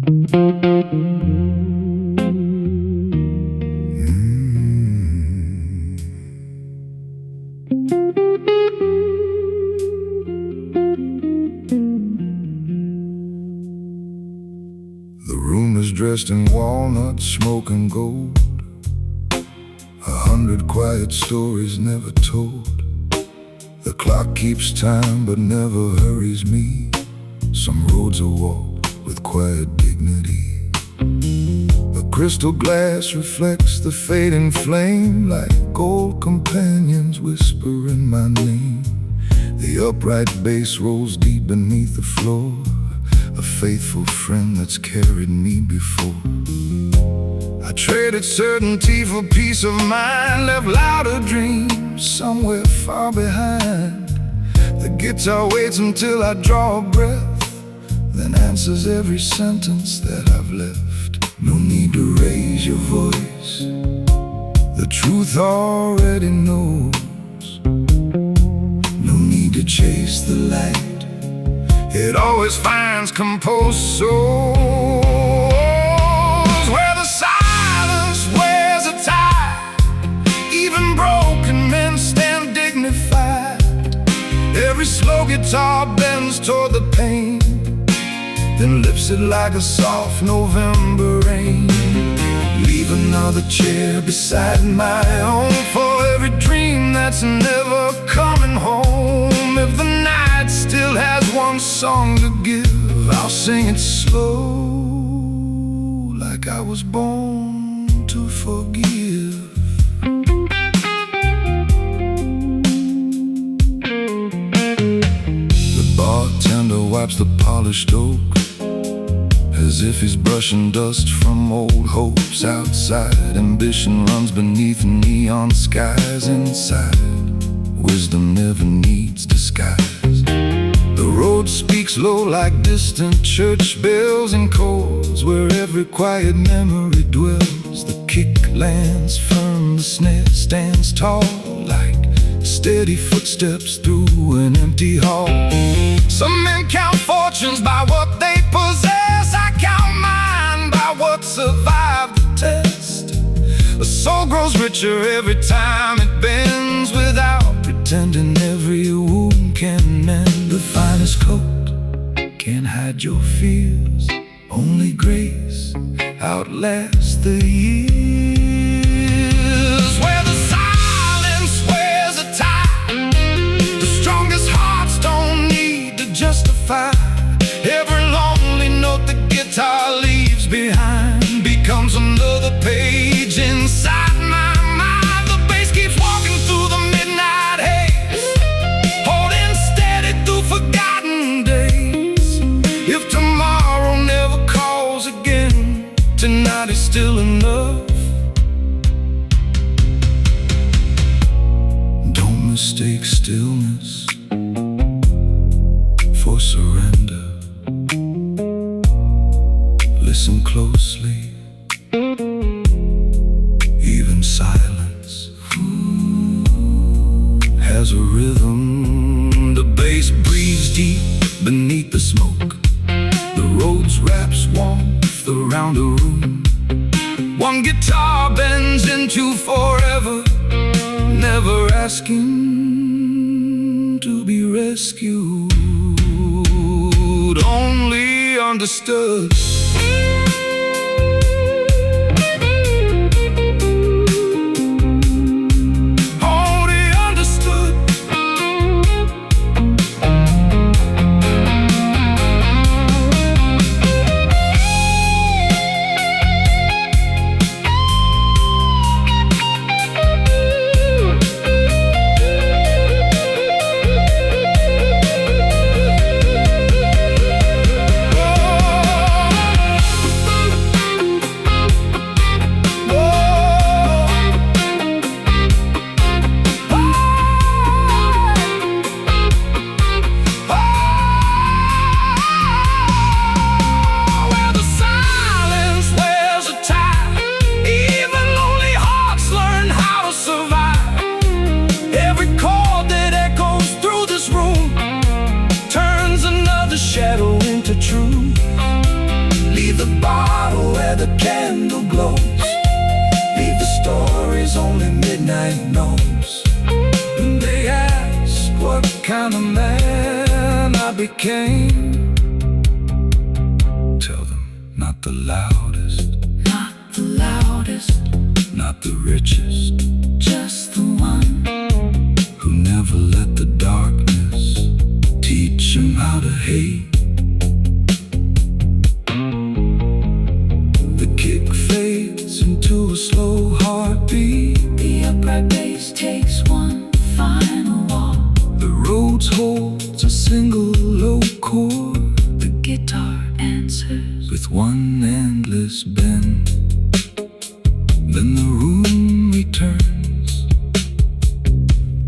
The room is dressed in walnut, smoke and gold. 100 quiet stories never told. The clock keeps time but never hurries me. Some roads are walked with quiet dignity. The crystal glass reflects the fading flame, like gold companions whispering my name. The upright bass rolls deep beneath the floor, a faithful friend that's carried me before. I traded certainty for peace of mind, left louder dreams somewhere far behind. The guitar waits until I draw a breath, then answers every sentence that I've left. No need to raise your voice, the truth already knows. No need to chase the light, it always finds composed souls. Where the silence wears a tie, even broken men stand dignified. Every slow guitar bends toward the pain, then lifts it like a soft November rain. Leave another chair beside my own for every dream that's never coming home. If the night still has one song to give, I'll sing it slow, like I was born to forgive. The bartender wipes the polished oak, as if he's brushing dust from old hopes outside. Ambition runs beneath neon skies inside. Wisdom never needs disguise. The road speaks low like distant church bells and chords, where every quiet memory dwells. The kick lands firm, the snare stands tall, like steady footsteps through an empty hall. Some men count fortunes by what they possess, I count mine by what survived the test. The soul grows richer every time it bends, without pretending every wound can mend. The finest coat can't hide your fears, only grace outlasts the years. Where the silence wears a tie, the strongest hearts don't need to justify. Every lonely note the guitar leaves behind becomes another page inside my mind. The bass keeps walking through the midnight haze, holding steady through forgotten days. If tomorrow never calls again, tonight is still enough. Don't mistake stillness for surrender. Listen closely, even silence has a rhythm. The bass breathes deep beneath the smoke. The roads wraps warmth around the room. One guitar bends into forever, never asking to be rescued, only understood. Shadow into truth. Leave the where the candle glows. Leave the stories only midnight knows. When they ask what kind of man I became, tell them not the loudest, not the loudest, not the richest, just the one who never let the darkness teach him how to hate. The kick fades into a slow heartbeat. The upright bass takes one final walk. The Rhodes holds a single low chord. The guitar answers with one endless bend. Then the room returns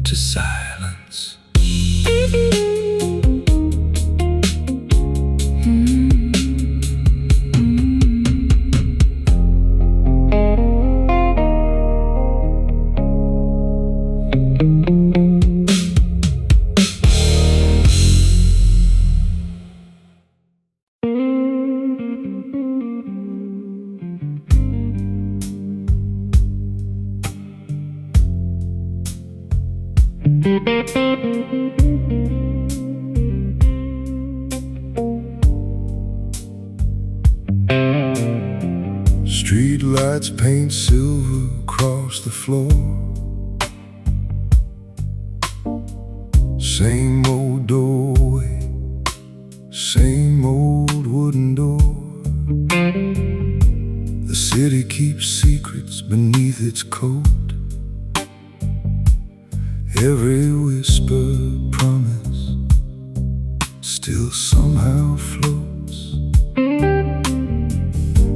to silence. Street lights paint silver across the floor. Same old doorway, same old wooden door. The city keeps secrets beneath its coat. Every whisper promise still somehow floats.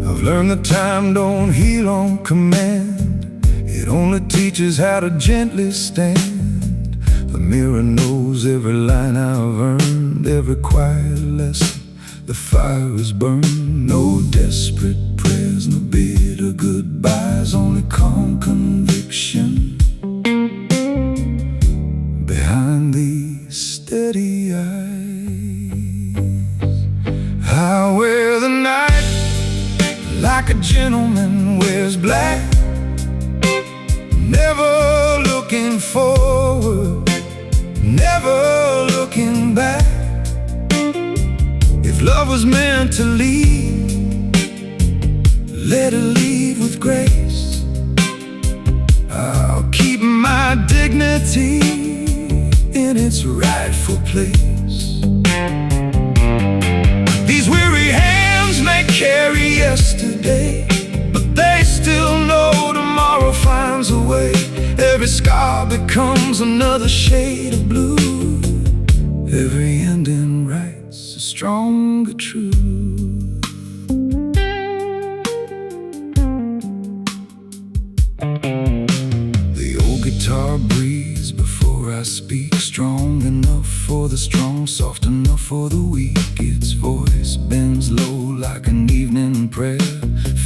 I've learned that time don't heal on command. It only teaches how to gently stand. The mirror knows every line I've earned, every quiet lesson the fire is burned. No desperate prayers, no bitter goodbyes, only calm conviction behind these steady eyes. I wear the night like a gentleman wears black, never looking forward, never looking back. If love was meant to leave, let it leave with grace. I'll keep my dignity in its rightful place. These weary hands may carry yesterday, but they still know tomorrow finds a way. Every scar becomes another shade of blue. Every ending writes a stronger truth. The old guitar breathes before I speak, strong enough for the strong, soft enough for the weak. Its voice bends low like an evening prayer,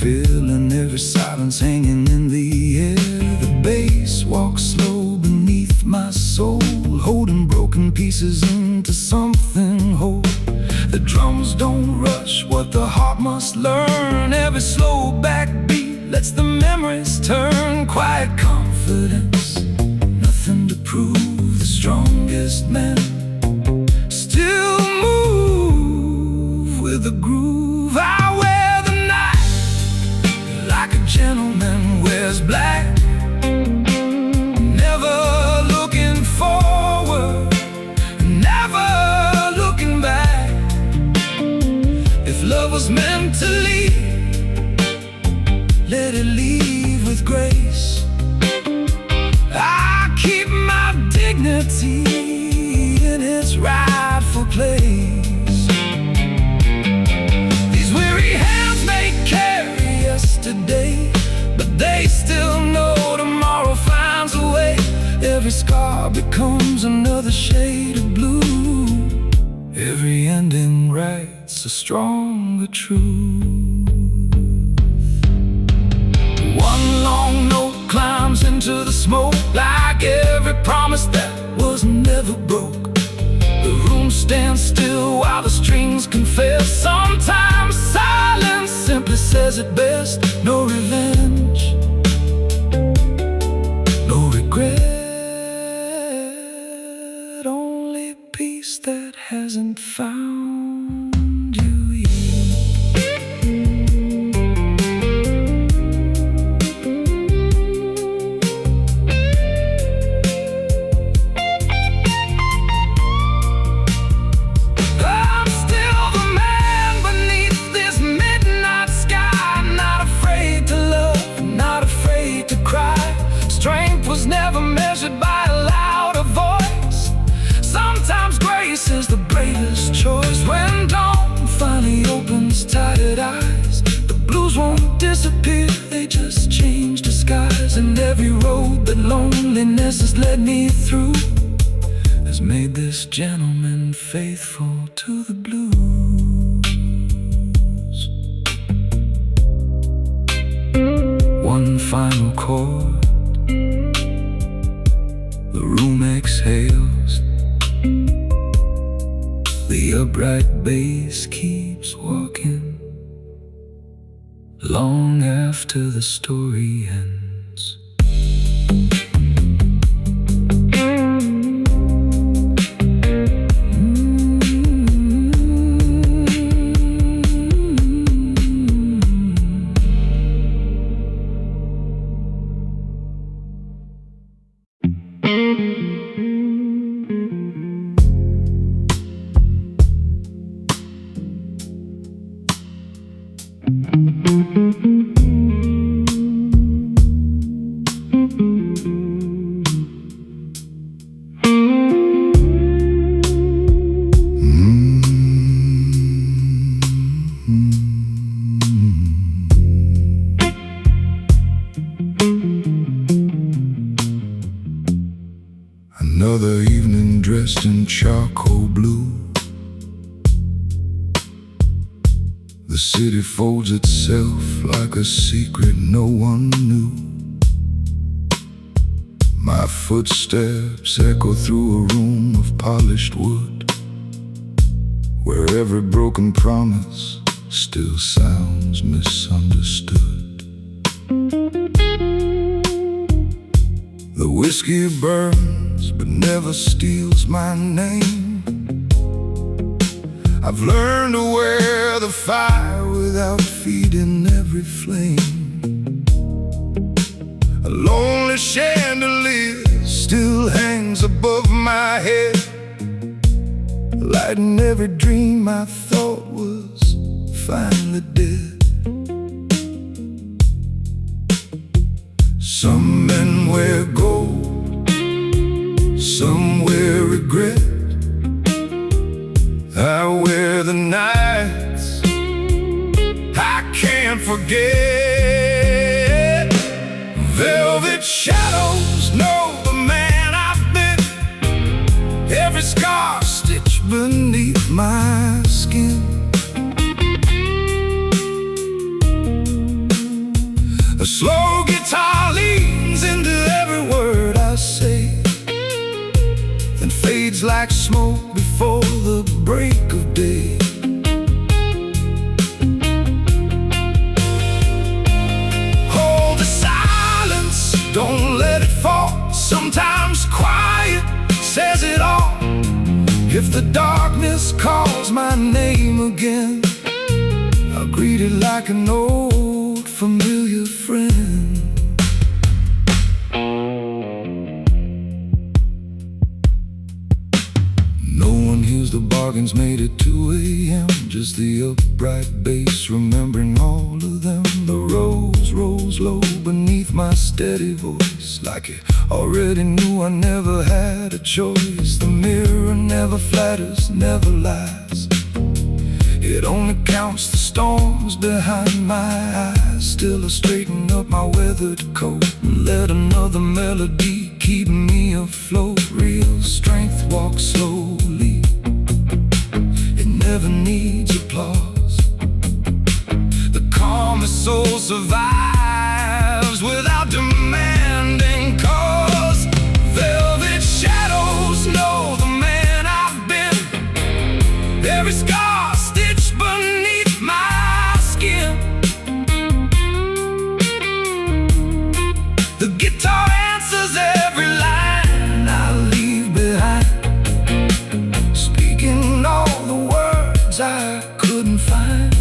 filling every silence hanging in the air. The bass walks slow beneath my soul, holding broken pieces into something whole. The drums don't rush what the heart must learn. Every slow backbeat lets the memories turn. Quiet confidence, nothing to prove. The strongest men still move with the groove. I wear the night like a gentleman wears black, never looking forward, never looking back. If love was meant to leave, let it leave with grace. I keep my dignity in its rightful place. These weary hands may carry yesterday, but they still know tomorrow finds a way. Every scar becomes another shade of blue. Every ending writes a stronger truth. One long note climbs into the smoke, like every promise that was never broke. The room stands still while the strings confess. Sometimes silence simply says it best. woman's tired eyes. The blues won't disappear, they just change disguise. And every road that loneliness has led me through has made this gentleman faithful to the blues. One final chord, the room exhales. The upright bass keeps walking long after the story ends. Another evening dressed in charcoal blue. The city folds itself like a secret no one knew. My footsteps echo through a room of polished wood, where every broken promise still sounds misunderstood. The whiskey burns but never steals my name. I've learned to wear the fire without feeding every flame. A lonely chandelier still hangs above my head, lighting every dream I thought was finally dead. Some men wear gold, some wear regret. I wear the nights I can't forget. Velvet shadows know the man I've been. Every scar stitched beneath my skin. A slow guitar leans into every word I say, then fades like smoke before the break of day. Hold the silence, don't let it fall. Sometimes quiet says it all. If the darkness calls my name again, I'll greet it like an old familiar friend. The bargains made at 2 a.m. Just the upright bass remembering all of them. The rose rose low beneath my steady voice, like it already knew I never had a choice. The mirror never flatters, never lies. It only counts the storms behind my eyes. Still I straighten up my weathered coat and let another melody keep me afloat. Real strength walks slowly, never needs applause. The calmest soul survives without demanding cause. Velvet shadows know the man I've been. Every scar stitched beneath my skin. The guitar answers every line I leave behind, speaking all the words I couldn't find.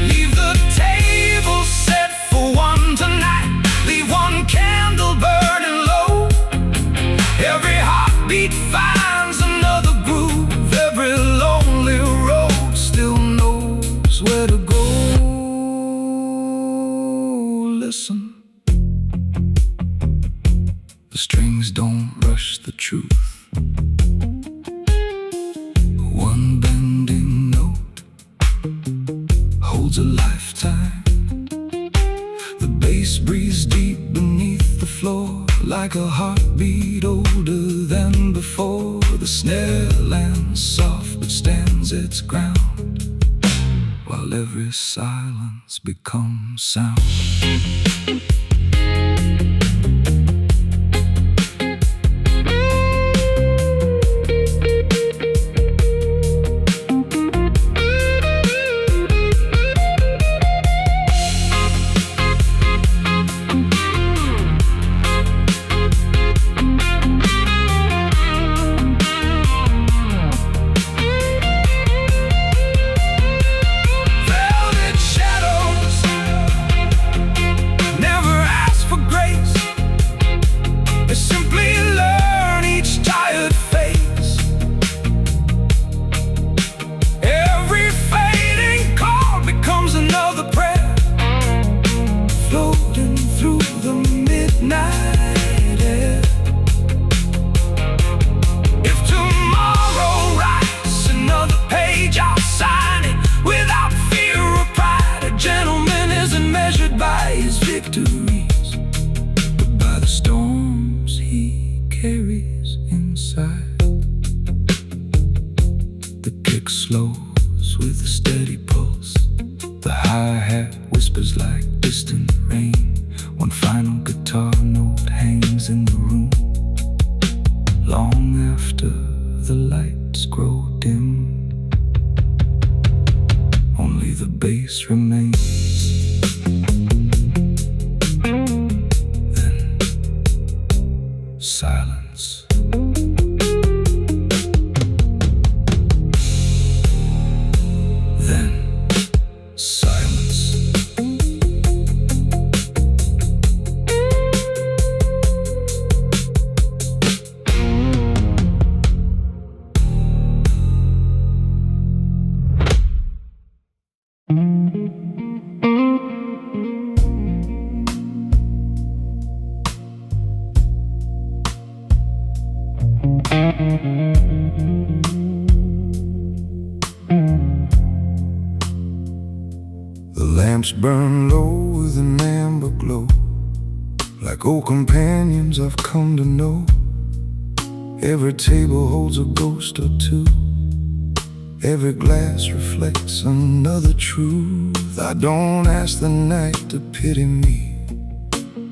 Leave the table set for one tonight. Leave one candle burning low. Every heartbeat finds another groove. Every lonely road still knows where to go. Listen, the strings don't rush the truth. One bending note holds a lifetime. The bass breathes deep beneath the floor, like a heartbeat older than before. The snare lands soft but stands its ground, while every silence becomes sound. Victories, but by the storms he carries inside. The kick slows with a steady pulse. The hi-hat whispers like distant rain. One final guitar note hangs in the room, long after the lights grow dim. Only the bass remains. Silence. Then silence. The lamps burn low with an amber glow, like old companions I've come to know. Every table holds a ghost or two. Every glass reflects another truth. I don't ask the night to pity me.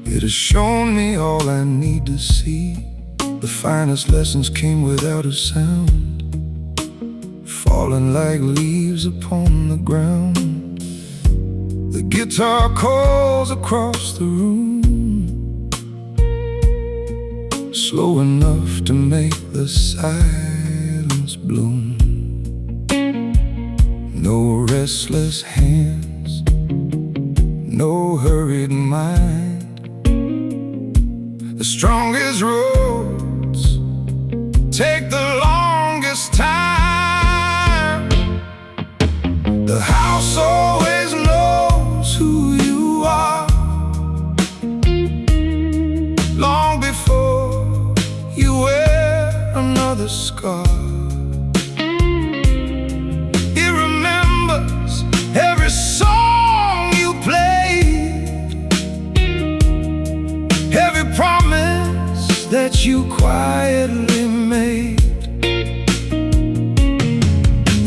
It has shown me all I need to see. The finest lessons came without a sound, falling like leaves upon the ground. The guitar calls across the room, slow enough to make the silence bloom. No restless hands, no hurried mind. The strongest roads take the longest time. The house always knows who you are, long before you wear another scar. It remembers every song you played, every promise that you quietly made.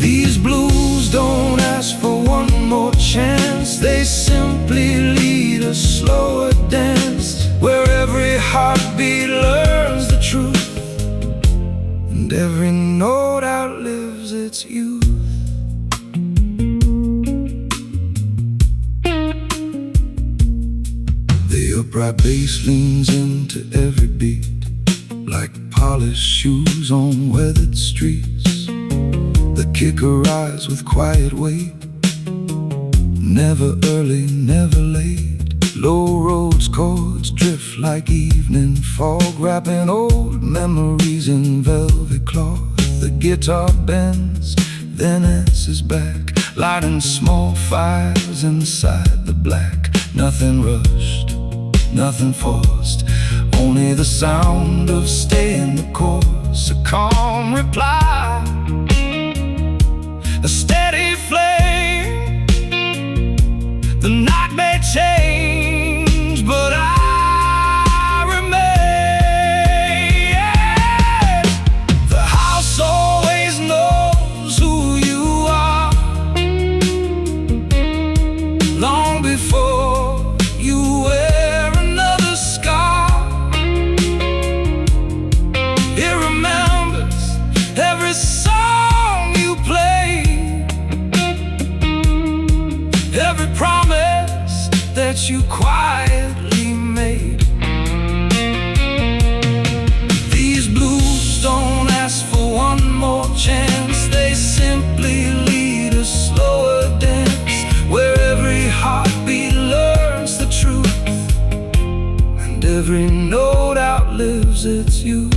These blues don't ask for one more chance, they simply lead a slower dance, where every heartbeat learns the truth, and every note outlives its youth. The upright bass leans into every beat, like polished shoes on weathered streets. The kick arrives with quiet weight, never early, never late. Low roads chords drift like evening fog, wrapping old memories in velvet cloth. The guitar bends, then answers back, lighting small fires inside the black. Nothing rushed, nothing forced, only the sound of staying the course. A calm reply, a steady flame, that you quietly made. These blues don't ask for one more chance, they simply lead a slower dance, where every heartbeat learns the truth, and every note outlives its youth.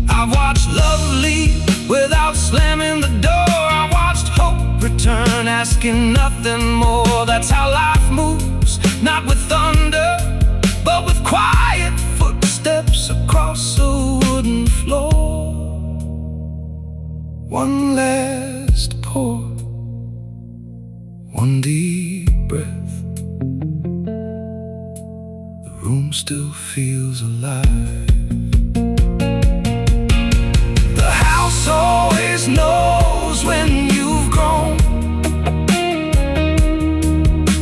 I've watched love leave without slamming the door. I watched hope return, asking nothing more. That's how life moves, not with thunder, but with quiet footsteps across a wooden floor. One last pour, one deep breath. The room still feels alive. The house always knows when you've grown,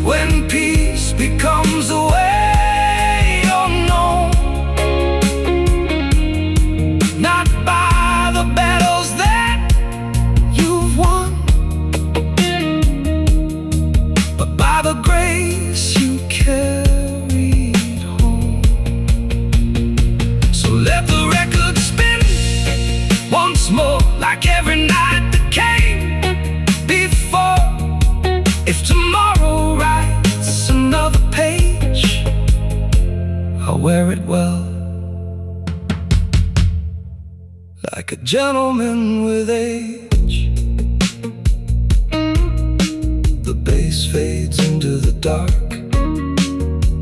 when peace becomes a way you're known, not by the battles that you've won, but by the grace you carried home. So let the record spin once more, like every night that came before. If tomorrow writes another page, I'll wear it well, like a gentleman with age. The bass fades into the dark,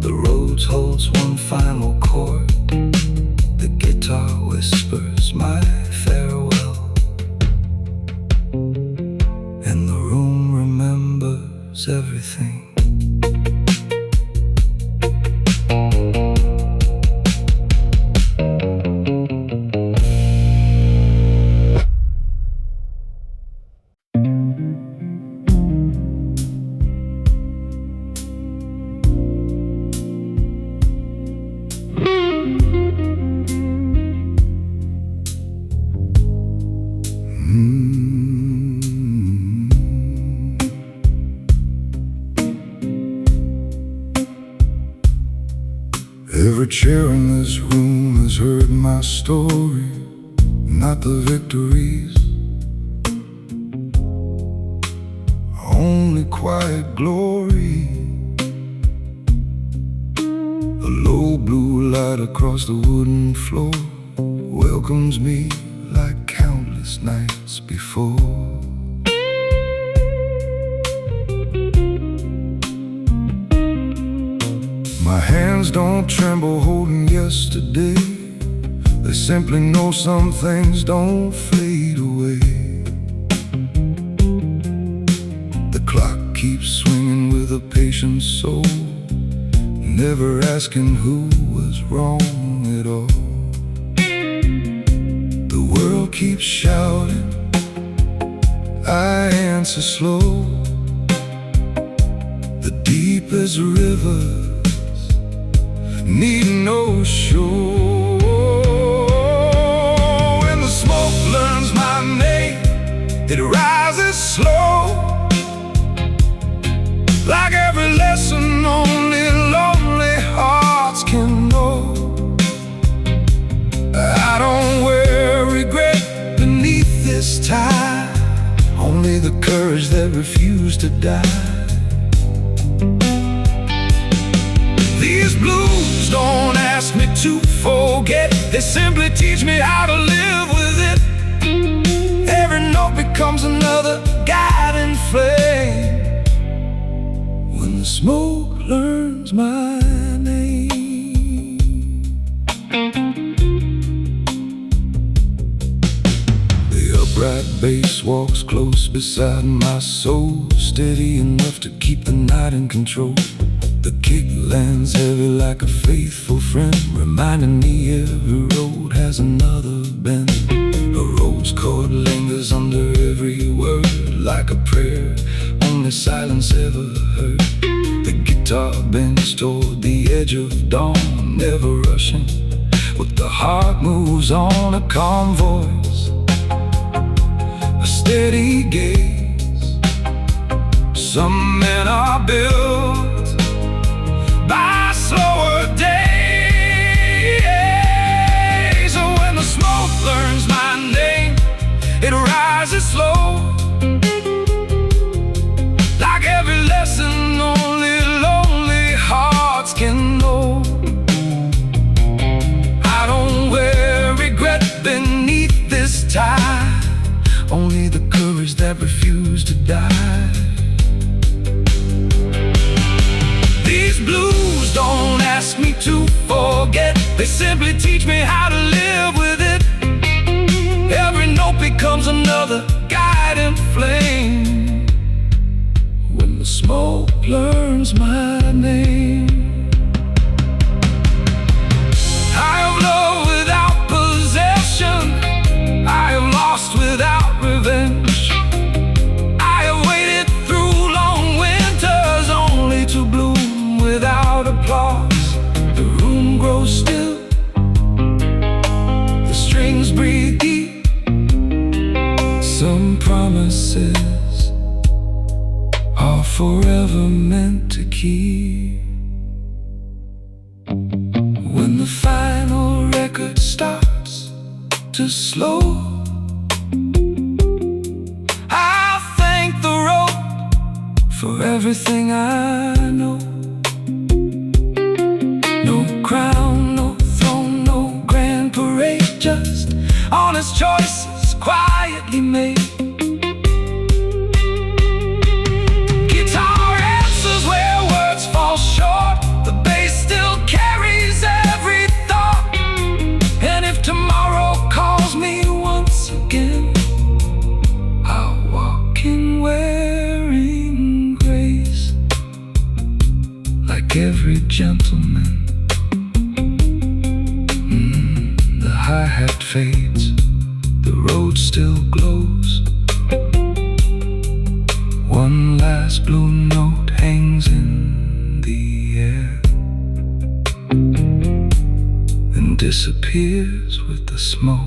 the rose holds one final chord, the guitar whispers my farewell, and the room remembers everything. Every chair in this room has heard my story, not the victories, only quiet glory. A low blue light across the wooden floor welcomes me like countless nights before. My hands don't tremble holding yesterday, they simply know some things don't fade away. The clock keeps swinging with a patient soul, never asking who was wrong at all. The world keeps shouting, I answer slow. The deepest rivers need no shore. When the smoke learns my name, it rises slow, like every lesson only lonely hearts can know. I don't wear regret beneath this tie, only the courage that refused to die. These blues don't ask me to forget, they simply teach me how to live with it. Every note becomes another guiding flame, when the smoke learns my name. The upright bass walks close beside my soul, steady enough to keep the night in control. The kick lands heavy like a faithful friend, reminding me every road has another bend. A rose chord lingers under every word, like a prayer only silence ever heard. The guitar bends toward the edge of dawn, never rushing, but the heart moves on. A calm voice, a steady gaze, some men are built by slower days. So when the smoke learns my name, it rises slow, like every lesson only lonely hearts can know. I don't wear regret beneath this tie, only the courage that refused to die. These blues don't ask me to forget, they simply teach me how to live with it. Every note becomes another guiding flame when the smoke learns my name. I have loved without possession, I have lost without revenge. I have waited through long winters only to bloom without applause. The room grows still, the strings breathe deep. Some promises are forever meant to keep. When the final record starts to slow, I'll thank the road for everything I know. No crown, no throne, no grand parade, just honest choices quietly made. Guitar answers where words fall short, the bass still carries every thought. And if tomorrow calls me once again, I'll walk in wearing grace, like every gentleman. The hi-hat fades, the road still glows. One last blue note hangs in the air, then disappears with the smoke.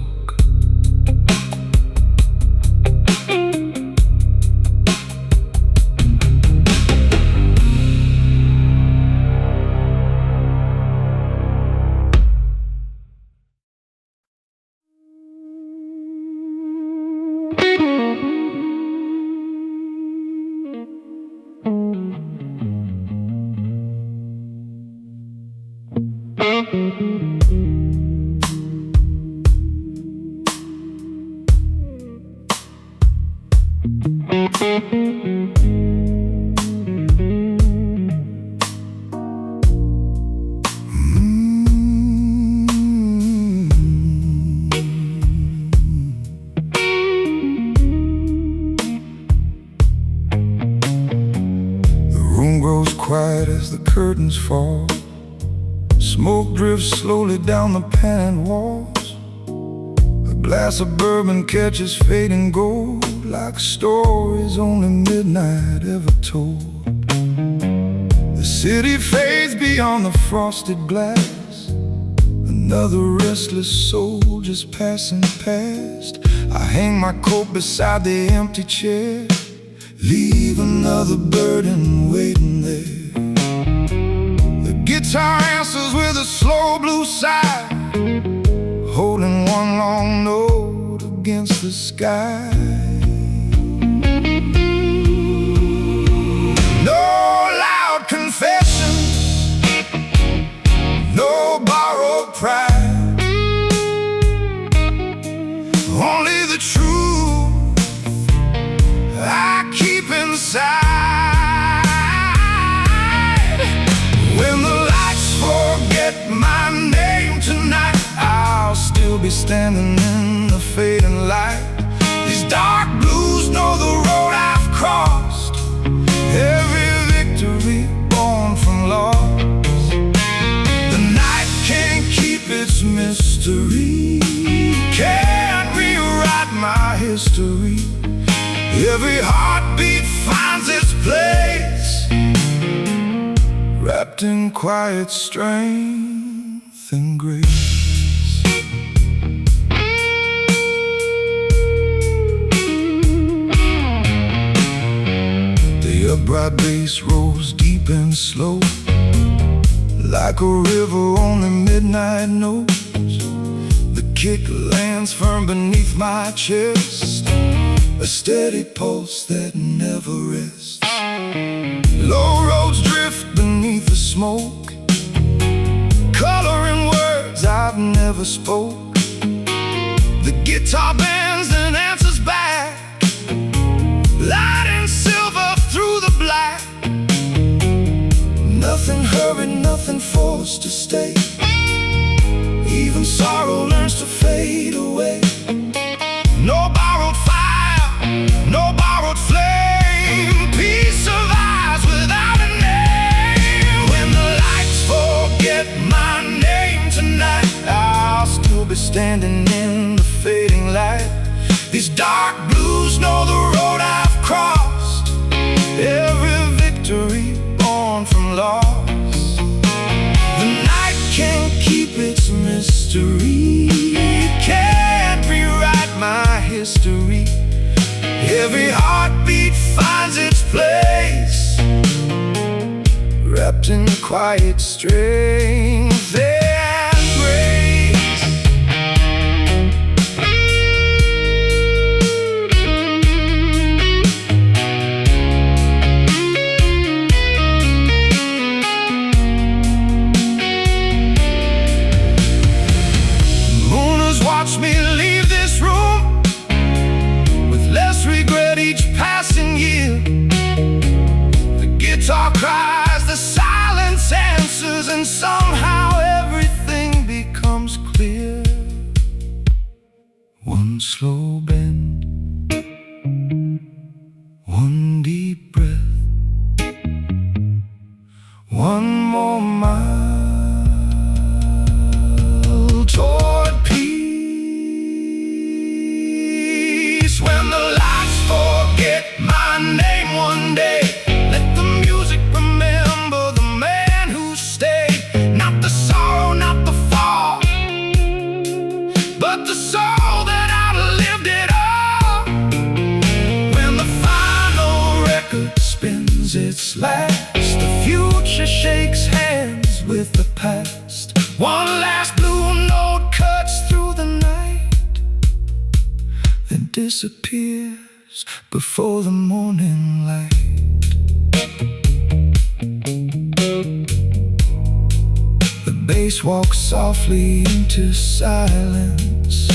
Grows quiet as the curtains fall. Smoke drifts slowly down the paneled walls. A glass of bourbon catches fading gold, like stories only midnight ever told. The city fades beyond the frosted glass, another restless soul just passing past. I hang my coat beside the empty chair, leave another burden waiting there. The guitar answers with a slow blue sigh, holding one long note against the sky. No loud confessions, no borrowed pride, only the truth I keep inside. When the lights forget my name tonight, I'll still be standing in the fading light. These dark blues know the road I've crossed, every victory born from loss. The night can't keep its mystery, can't rewrite my history. Every heartbeat finds its place, wrapped in quiet strength and grace. The The bright bass rolls deep and slow, like a river only midnight knows. The kick lands firm beneath my chest, a steady pulse that never rests. Low roads drift beneath the smoke, coloring words I've never spoke. The guitar bends and answers back, light and silver through the black. Nothing hurried, nothing forced to stay. Even sorrow learns to fade away. No borrowed fire, no borrowed flame. Peace survives without a name. When the lights forget my name tonight, I'll still be standing in the fading light. These dark blues know the road I've crossed, every victory born from loss. The night can't keep its mystery, can't rewrite my history. Every heartbeat finds its place, wrapped in quiet strength and grace. Mooners watch me leave this room, with less regret each passing year. The guitar cries, the silence answers, and somehow everything becomes clear. One slow bend, one deep breath, one more mile toward peace. When the lights forget my name one day, let the music remember the man who stayed. Not the sorrow, not the fall, but the soul that outlived it all. When the final record spins its last, the future shakes hands with the past. One last blue note cuts through the night, then disappears before the morning light. The bass walks softly into silence.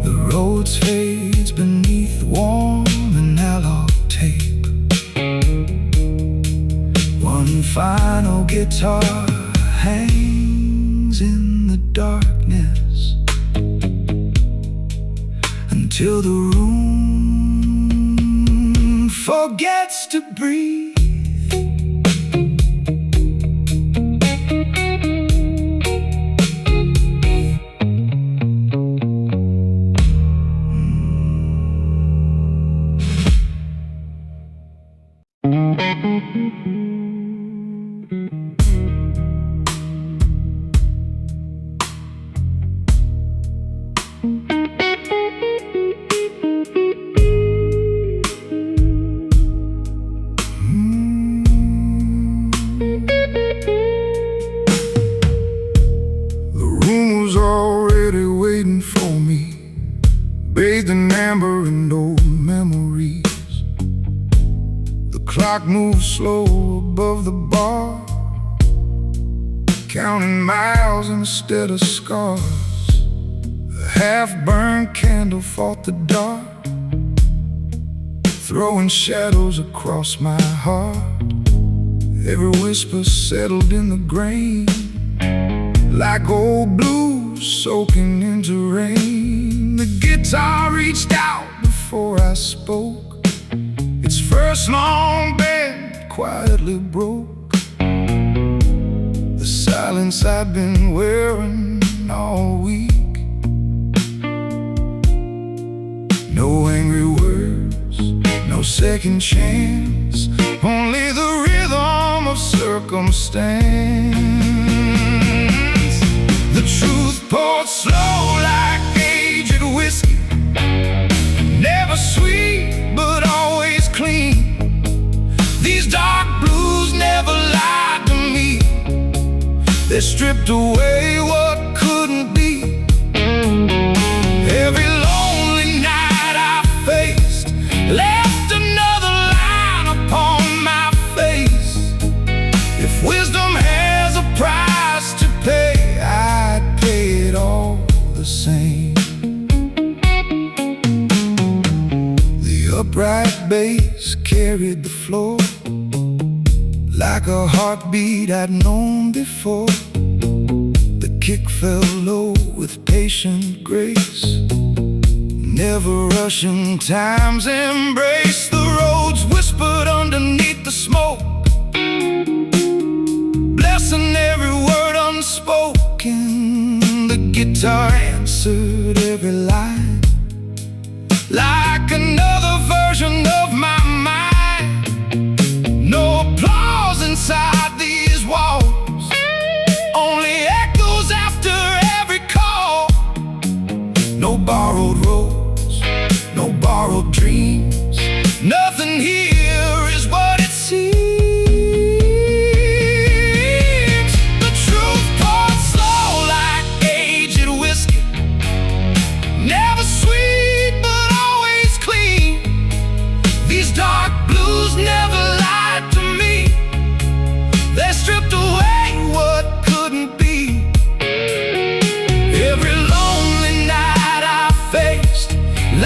The road fades beneath warm analog tape. One final guitar hangs in the darkness until the room forgets to breathe. Bathed in amber and old memories. The clock moves slow above the bar, counting miles instead of scars. A half-burned candle fought the dark, throwing shadows across my heart. Every whisper settled in the grain, like old blues soaking into rain. The guitar reached out before I spoke. Its first long bend quietly broke the silence I'd been wearing all week. No angry words, no second chance, only the rhythm of circumstance. The truth poured slow like aged whiskey, never sweet but stripped away what couldn't be. Every lonely night I faced left another line upon my face. If wisdom has a price to pay, I'd pay it all the same. The upright bass carried the floor like a heartbeat I'd known before. The kick fell low with patient grace, never rushing time's embrace. The roads whispered underneath the smoke, blessing every word unspoken. The guitar answered every line like another version of my mind. No applause inside these walls, only echoes after every call. No borrowed roads, no borrowed dreams. Nothing here is what it seems. The truth poured slow like aged whiskey, never sweet but always clean. These dark blues never lied to me. They stripped away what couldn't be. Every lonely night I faced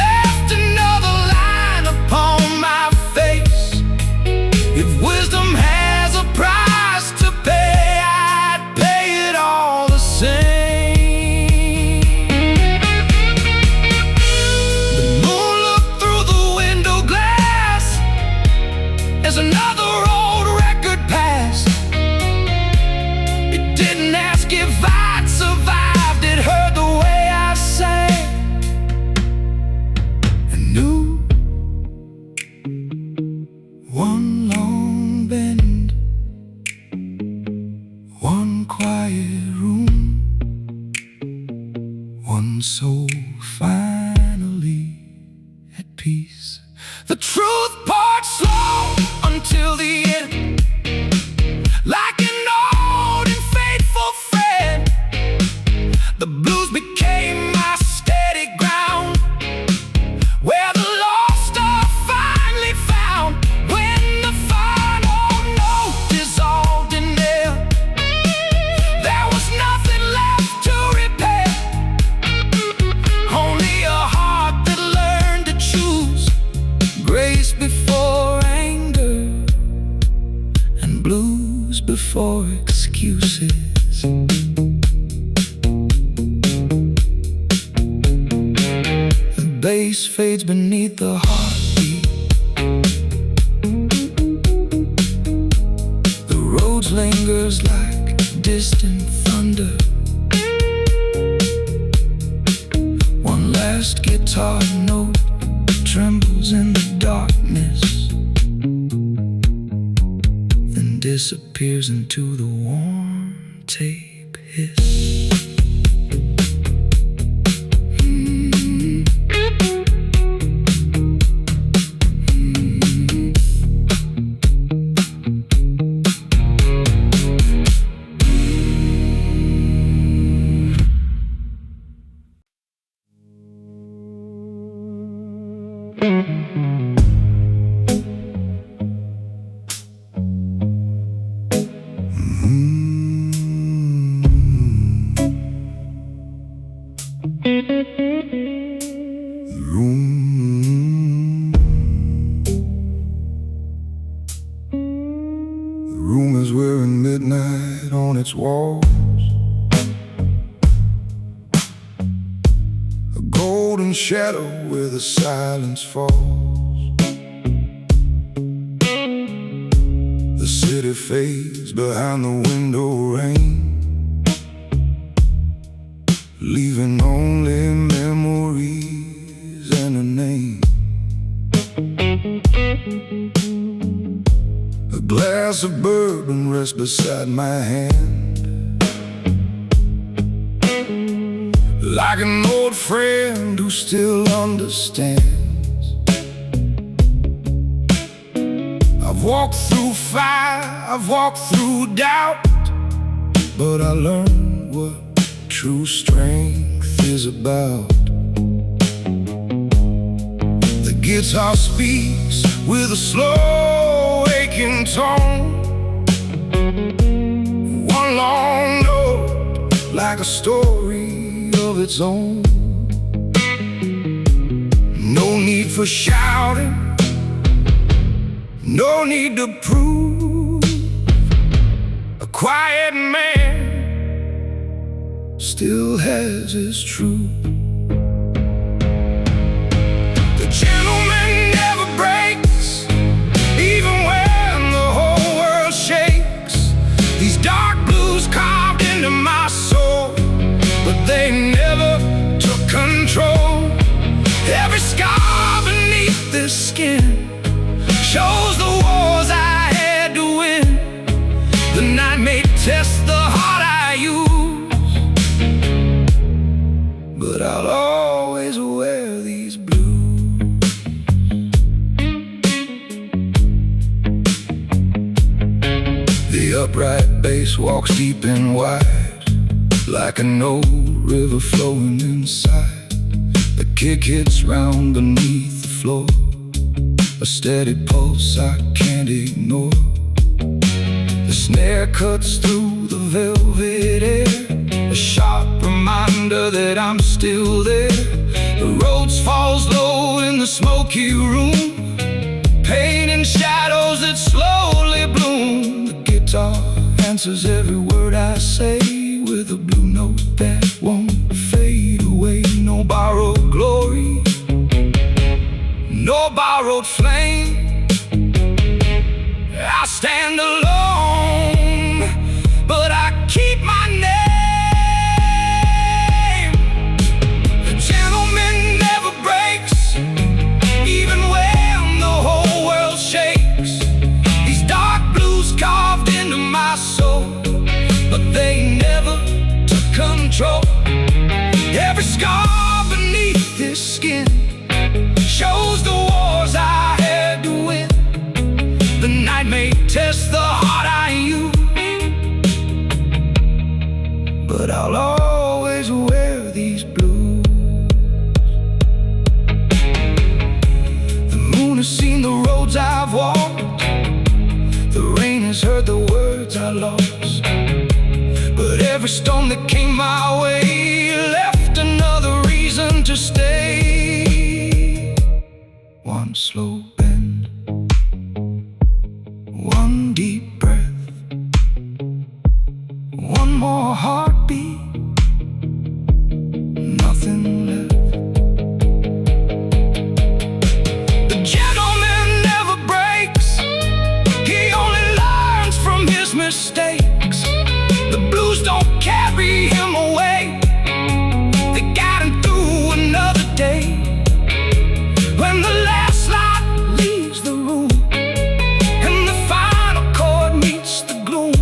left another line upon my face. If wisdom has a price to pay, I'd pay it all the same. The moon looked through the window glass as another old record passed. It didn't ask if I'd survived, it heard the way I sang and knew one long bend, one quiet room, one soul finally at peace. The truth poured slow until the end, like an old and faithful friend. The blues became my steady ground, where the lost are finally found. When the final note dissolved in air, there was nothing left to repair, only a heart that learned to choose grace before anger and blues before excuses. The bass fades beneath the heartbeat. The roads lingers like distant thunder. One last guitar note trembles in the darkness, then disappears into the warm tape hiss. The room is wearing midnight on its walls. A golden shadow where the silence falls. The city fades behind the window rain, leaving only memories and a name. A glass of bourbon rests beside my hand, like an old friend who still understands. I've walked through fire, I've walked through doubt, but I learned what true strength is about. The guitar speaks with a slow, aching tone, one long note like a story of its own. No need for shouting, no need to prove. A quiet man still has his truth. The gentleman never breaks, even when the whole world shakes. These dark blues carved into my soul, but they never took control. Every scar beneath this skin shows the wars I had to win. The night may test the heart I use, but I'll always wear these blues. The upright bass walks deep and wide, like an old river flowing inside. The kick hits round beneath the floor, a steady pulse I can't ignore. The snare cuts through the velvet air, a sharp reminder that I'm still there. The road falls low in the smoky room, painting shadows that slowly bloom. The guitar answers every word I say with a blue note that won't fade away. No borrowed glory, no borrowed flame. I stand alone, but I keep my name. The gentleman never breaks, even when the whole world shakes. These dark blues carved into my soul, but they never took control. Every scar beneath this skin shows the wars I had to win. The night may test the heart I use, but I'll always wear these blues. The moon has seen the roads I've walked, the rain has heard the words I lost, but every storm that came my way left another reason to stay. One slow bend, one deep breath, one more heartbeat, nothing left. The gentleman never breaks, he only learns from his mistakes. The blues don't carry him away, they got him through another day. When the last light leaves the room and the final chord meets the gloom,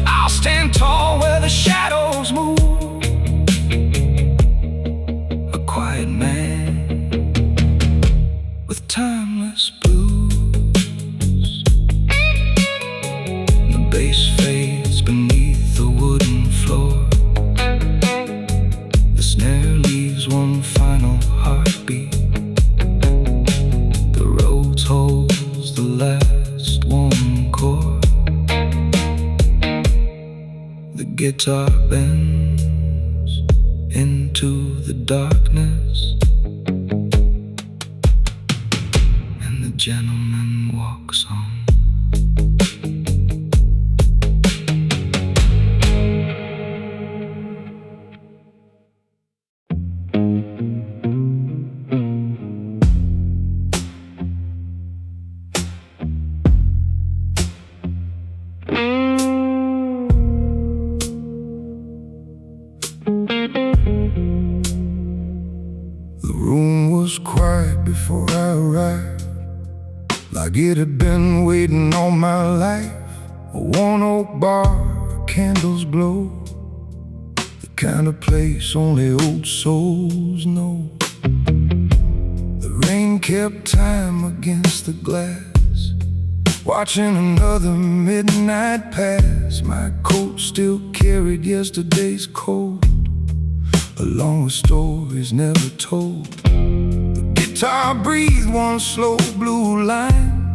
I'll stand tall where the shadows move. A quiet man with timeless blues. The bass fades beneath the wooden floor, the snare leaves one final heartbeat. Holds the last one chord. The guitar bends into the darkness, and the gentleman walks on. The room was quiet before I arrived, like it had been waiting all my life. A worn oak bar, candles glow, the kind of place only old souls know. The rain kept time against the glass, Watching another midnight pass, my coat still carried yesterday's cold, along with stories never told. The guitar breathed one slow blue line,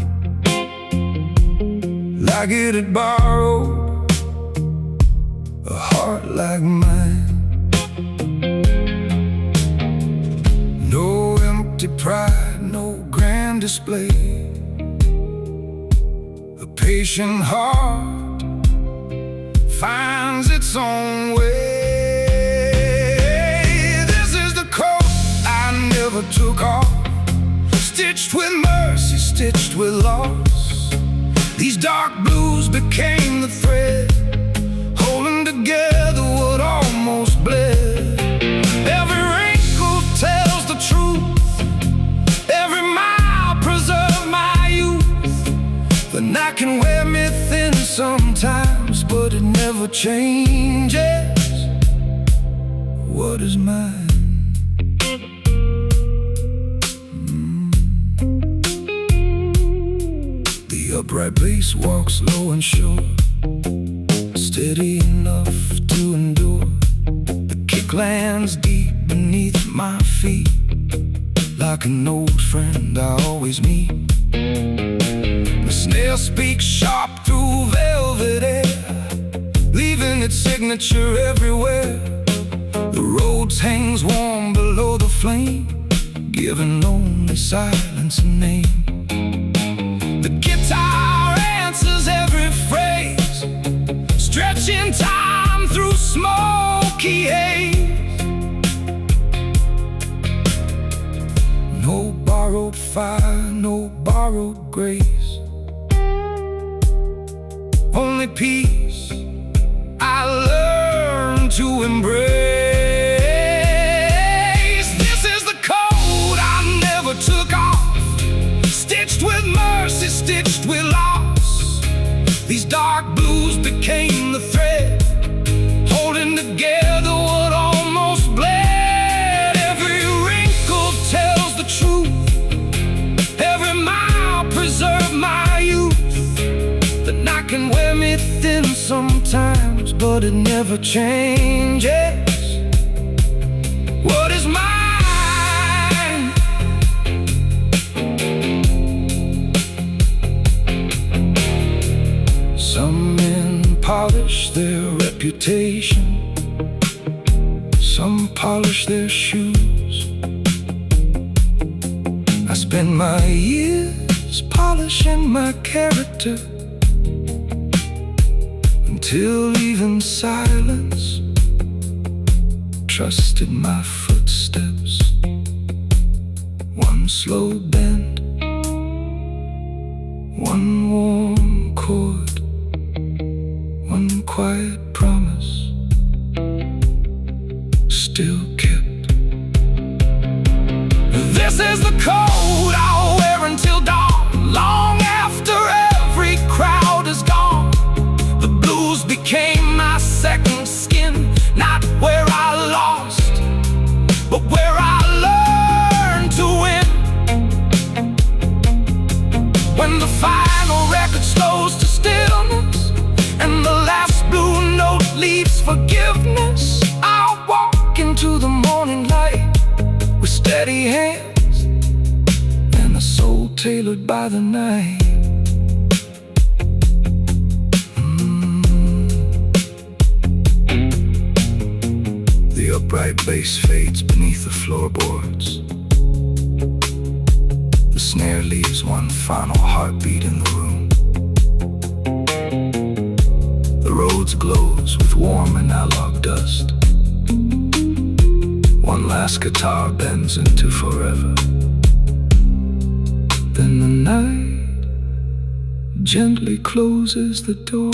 like it had borrowed a heart like mine. No empty pride, no grand display, a patient heart finds its own way. This is the coat I never took off, stitched with mercy, stitched with loss. These dark blues became the thread, holding together what almost bled. Every wrinkle tells the truth, every mile preserves my youth. The night can wear me thin sometimes, but it never changes what is mine. The upright bass walks low and sure, steady enough to endure. The kick lands deep beneath my feet, like an old friend I always meet. The snare speaks sharp through velvet air, leaving its signature everywhere. The rhodes hangs warm below the flame, giving only silence a name. The guitar answers every phrase, stretching time through smoky haze. No borrowed fire, no borrowed grace, only peace I learned to embrace. This is the code I never took off, stitched with mercy, stitched with loss. These dark blues became the thread, holding together what almost bled. Every wrinkle tells the truth, every mile preserves my youth. The night can wear me thin sometimes, but it never changes what is mine. Some men polish their reputation, some polish their shoes. I spend my years polishing my character, until even silence trusted my footsteps. One slow bend, one warm chord, one quiet promise still kept. This is the code I'll wear until dawn, long after every crowd is gone. The blues became my second skin, not where I lost, but where I learned to win. When the final record slows to stillness, and the last blue note leaves forgiveness, I'll walk into the morning light with steady hands and a soul tailored by the night. The upright bass fades beneath the floorboards. The snare leaves one final heartbeat in the room. The Rhodes glows with warm analog dust. One last guitar bends into forever. Then the night gently closes the door.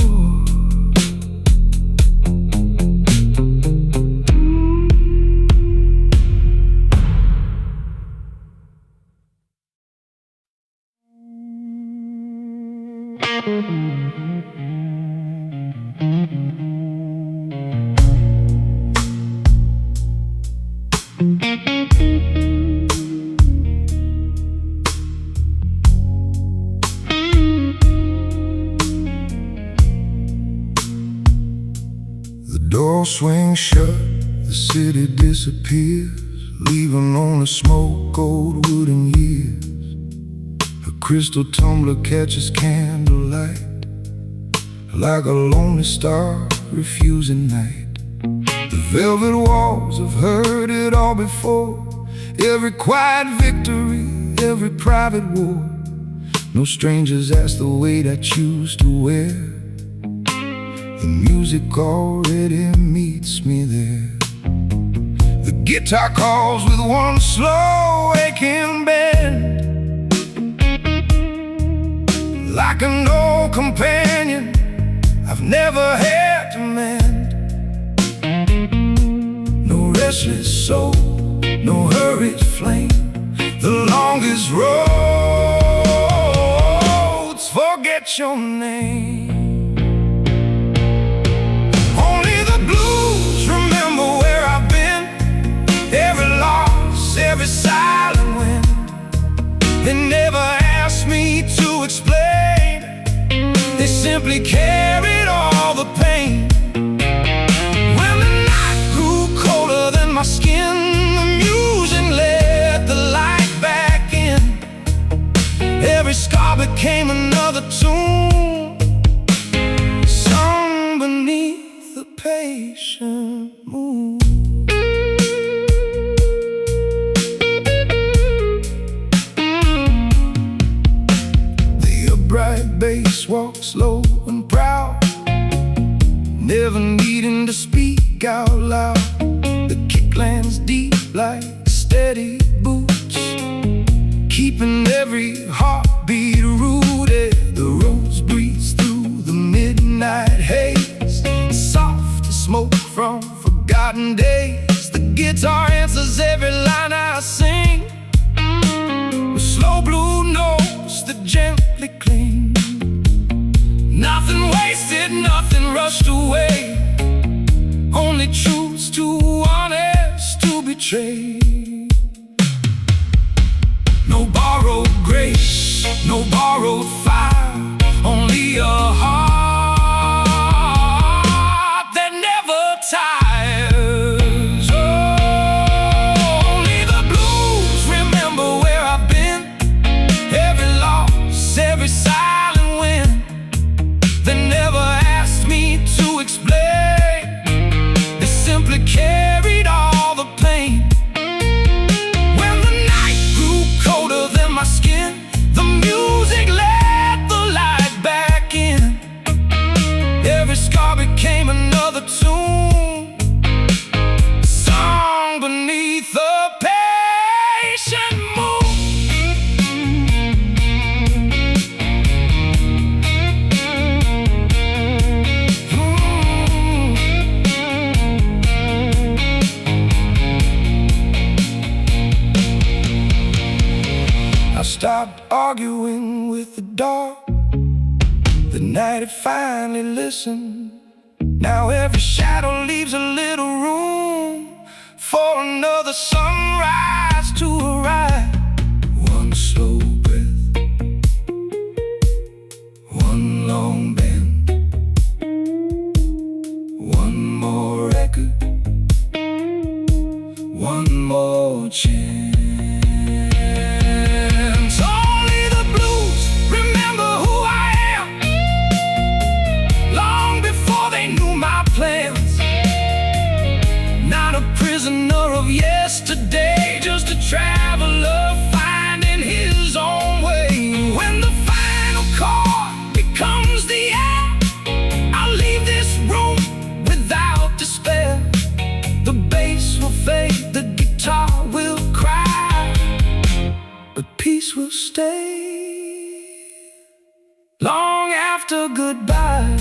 door swings shut, the city disappears, leaving only smoke, old wooden years. A crystal tumbler catches candlelight, like a lonely star refusing night. The velvet walls have heard it all before, every quiet victory, every private war. No strangers ask the weight I choose to wear. The music already meets me there. The guitar calls with one slow aching bend, like an old companion I've never had to mend. No restless soul, no hurried flame, the longest roads forget your name. Only the blues remember where I've been, every loss, every silent wind. They never asked me to explain, they simply carried all the pain. When the night grew colder than my skin, the music let the light back in. Every scar became another tune, sung beneath the patient moon. The upright bass walks slow and proud, never needing to speak out loud. The kick lands deep like steady boots, keeping every heartbeat rooted. The rose breathes through the midnight haze, soft as smoke from forgotten days. The guitar answers every line I sing, with slow blue notes that gently cling. Nothing wasted, nothing rushed away, only truths too honest to betray. No borrowed grace, no borrowed fire, only a heart that never tires. Oh, only the blues remember where I've been, every loss, every silent win. They never asked me to explain, they simply carried all the pain. When the night grew colder than my skin, the music let the light back in. Every scar became another tune, sung beneath the patient moon. I stopped arguing with the dark the night it finally listened. Now every shadow leaves a little room for another sunrise to arrive. One slow breath, one long bend, one more record, one more chance. Only the blues remember who I am, long before they knew my plans. Not a prisoner of yesterday, just a traveler finding his own way. When the final chord becomes the end, I'll leave this room without despair. The bass will fade, the guitar will cry, but peace will stay long after goodbye.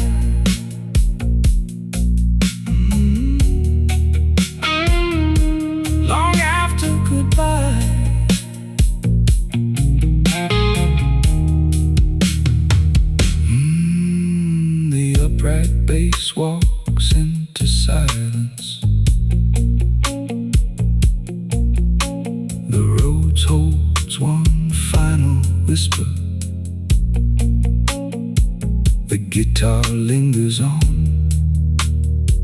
Long after goodbye. The upright bass walks into silence. The road holds one final whisper. The guitar lingers on,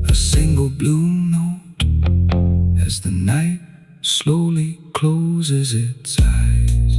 a single blue note as the night slowly closes its eyes.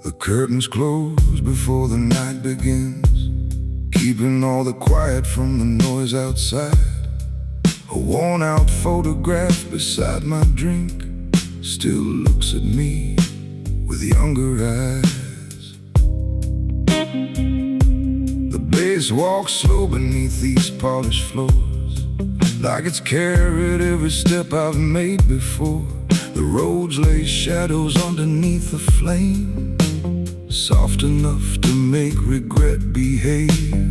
The curtains close before the night begins, keeping all the quiet from the noise outside. A worn-out photograph beside my drink still looks at me with younger eyes. The bass walks slow beneath these polished floors, like it's carried every step I've made before. The roads lay shadows underneath the flame, soft enough to make regret behave.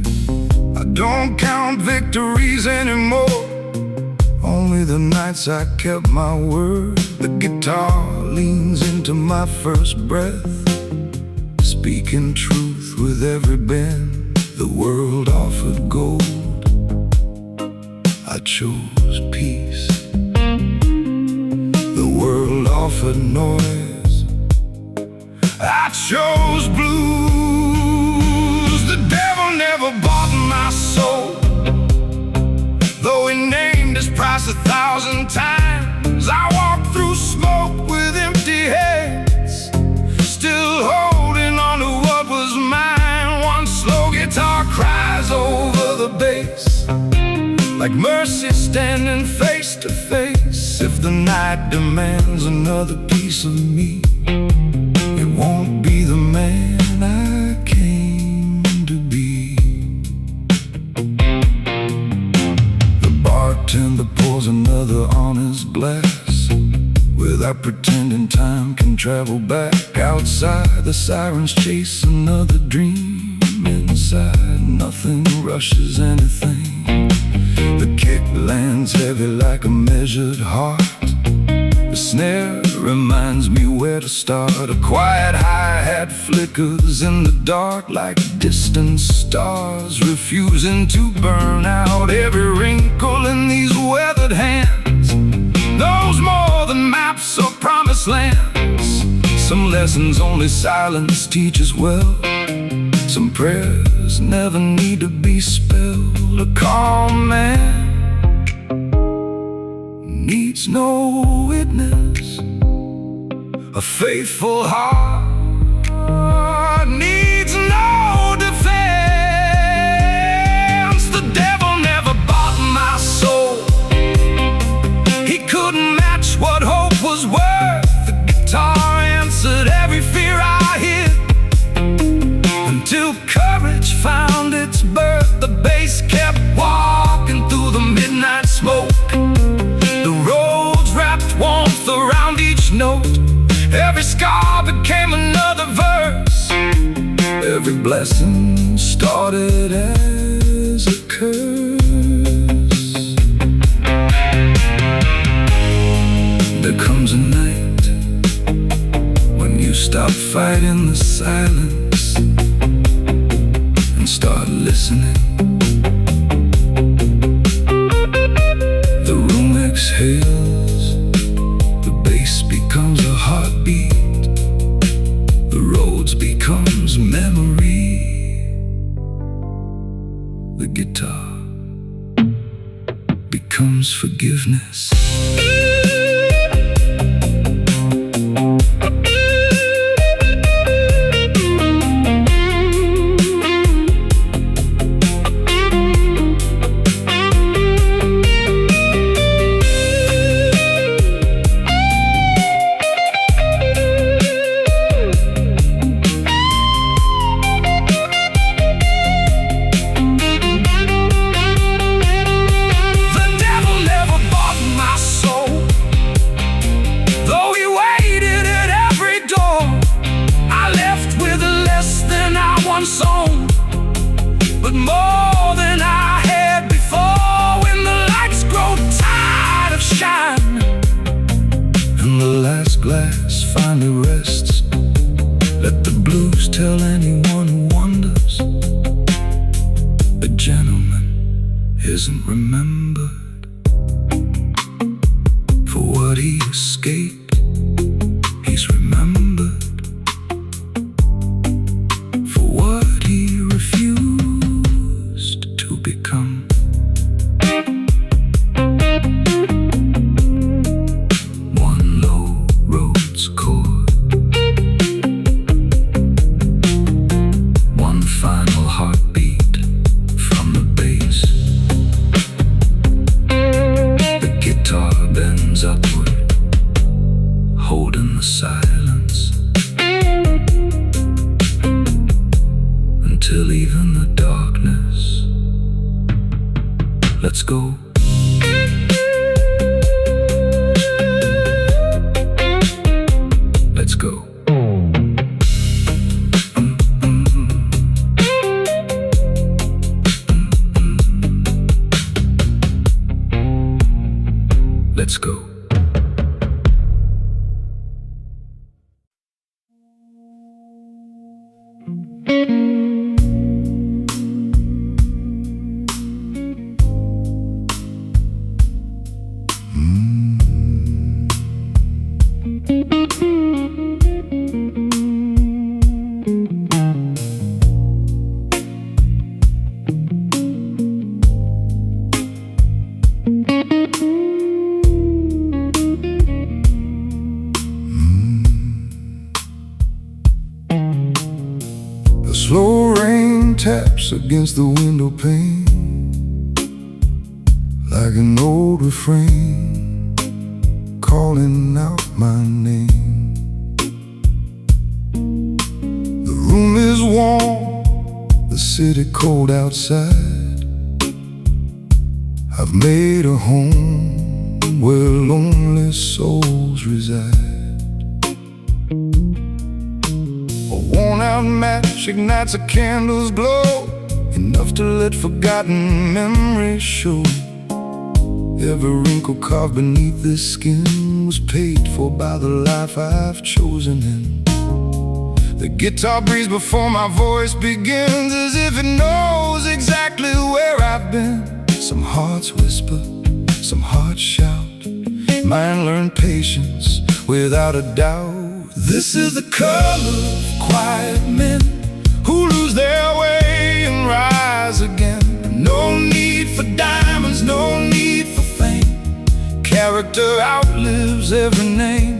I don't count victories anymore, only the nights I kept my word. The guitar leans into my first breath, speaking truth with every bend. The world offered gold, I chose peace. The world offered noise, I chose blues. The devil never bought my soul, though he named his price 1,000 times. I walked through smoke with empty hands, still holding on to what was mine. One slow guitar cries over the bass, like mercy standing face to face. If the night demands another piece of me, it won't be the man I came to be. The bartender pours another honest glass, without pretending time can travel back. Outside, the sirens chase another dream. Inside, nothing rushes anything. The kick lands heavy like a measured heart. The snare reminds me where to start. A quiet hi-hat flickers in the dark like distant stars, refusing to burn out. Every wrinkle in these weathered hands knows more than maps or promised lands. Some lessons only silence teaches well, some prayers never need to be spelled. A calm man needs no witness, a faithful heart needs no defense. The devil never bought my soul, he couldn't match what hope was worth. The guitar answered every fear I hid, until courage found its birth. The bass kept walking through the midnight smoke, the roads wrapped warmth around each note. Every scar became another verse, every blessing started as a curse. There comes a night when you stop fighting the silence and start listening. The room exhales, the bass becomes a heartbeat, the roads becomes memory, the guitar becomes forgiveness. glass finally rests. Let the blues tell anyone who wonders. A gentleman isn't remembered for what he escaped. He's remembered for what he refused to become. One low roads chord, one final heartbeat from the bass. The guitar bends upward, holding the silence, until even the darkness lets go. Let's go. Let's go. The slow rain taps against the window pane like an old refrain calling out my name. The room is warm, the city cold outside. I've made a home where lonely souls reside. A worn-out match ignites a candle's glow, enough to let forgotten memories show. Every wrinkle carved beneath this skin was paid for by the life I've chosen in. The guitar breathes before my voice begins, as if it knows exactly where I've been. Some hearts whisper, some hearts shout. Mine learn patience without a doubt. This is the color of quiet men who lose their way and rise again. No need for diamonds, no need for fame. Character outlives every name.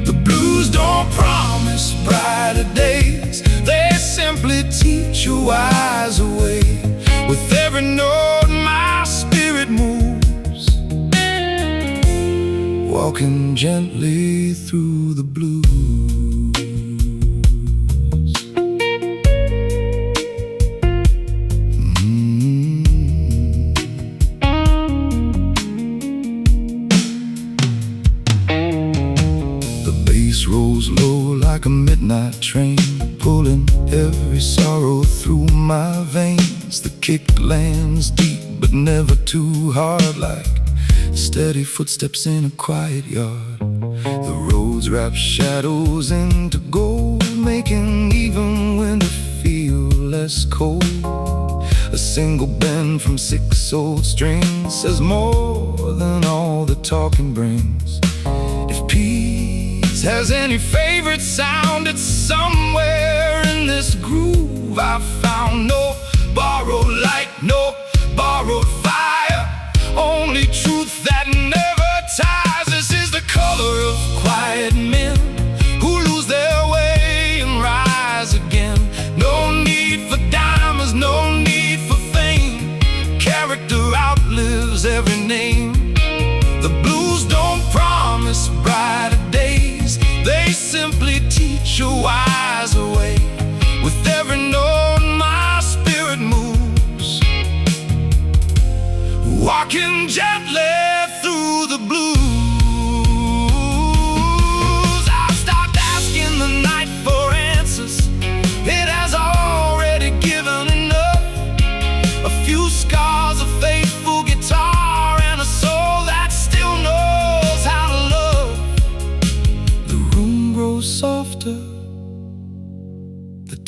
The blues don't promise brighter days, they simply teach your wise away. With every note my spirit moves, walking gently through the blues. The bass rolls low like a midnight train, pulling every sorrow through my veins. The kick lands deep but never too hard, like steady footsteps in a quiet yard. The roads wrap shadows into gold, making even winter feel less cold. A single bend from 6 old strings says more than all the talking brings. If peace has any favorite sound, it's somewhere in this groove I've found. No borrowed light, no borrowed fire, only truth that never ties. This is the color of quiet men who lose their way and rise again. No need for diamonds, no need for fame. Character outlives every name. The blues don't promise brighter days, they simply teach a wise way. With every note my spirit moves, walking gently through the blues. I've stopped asking the night for answers, it has already given enough. A few scars, a faithful guitar, and a soul that still knows how to love.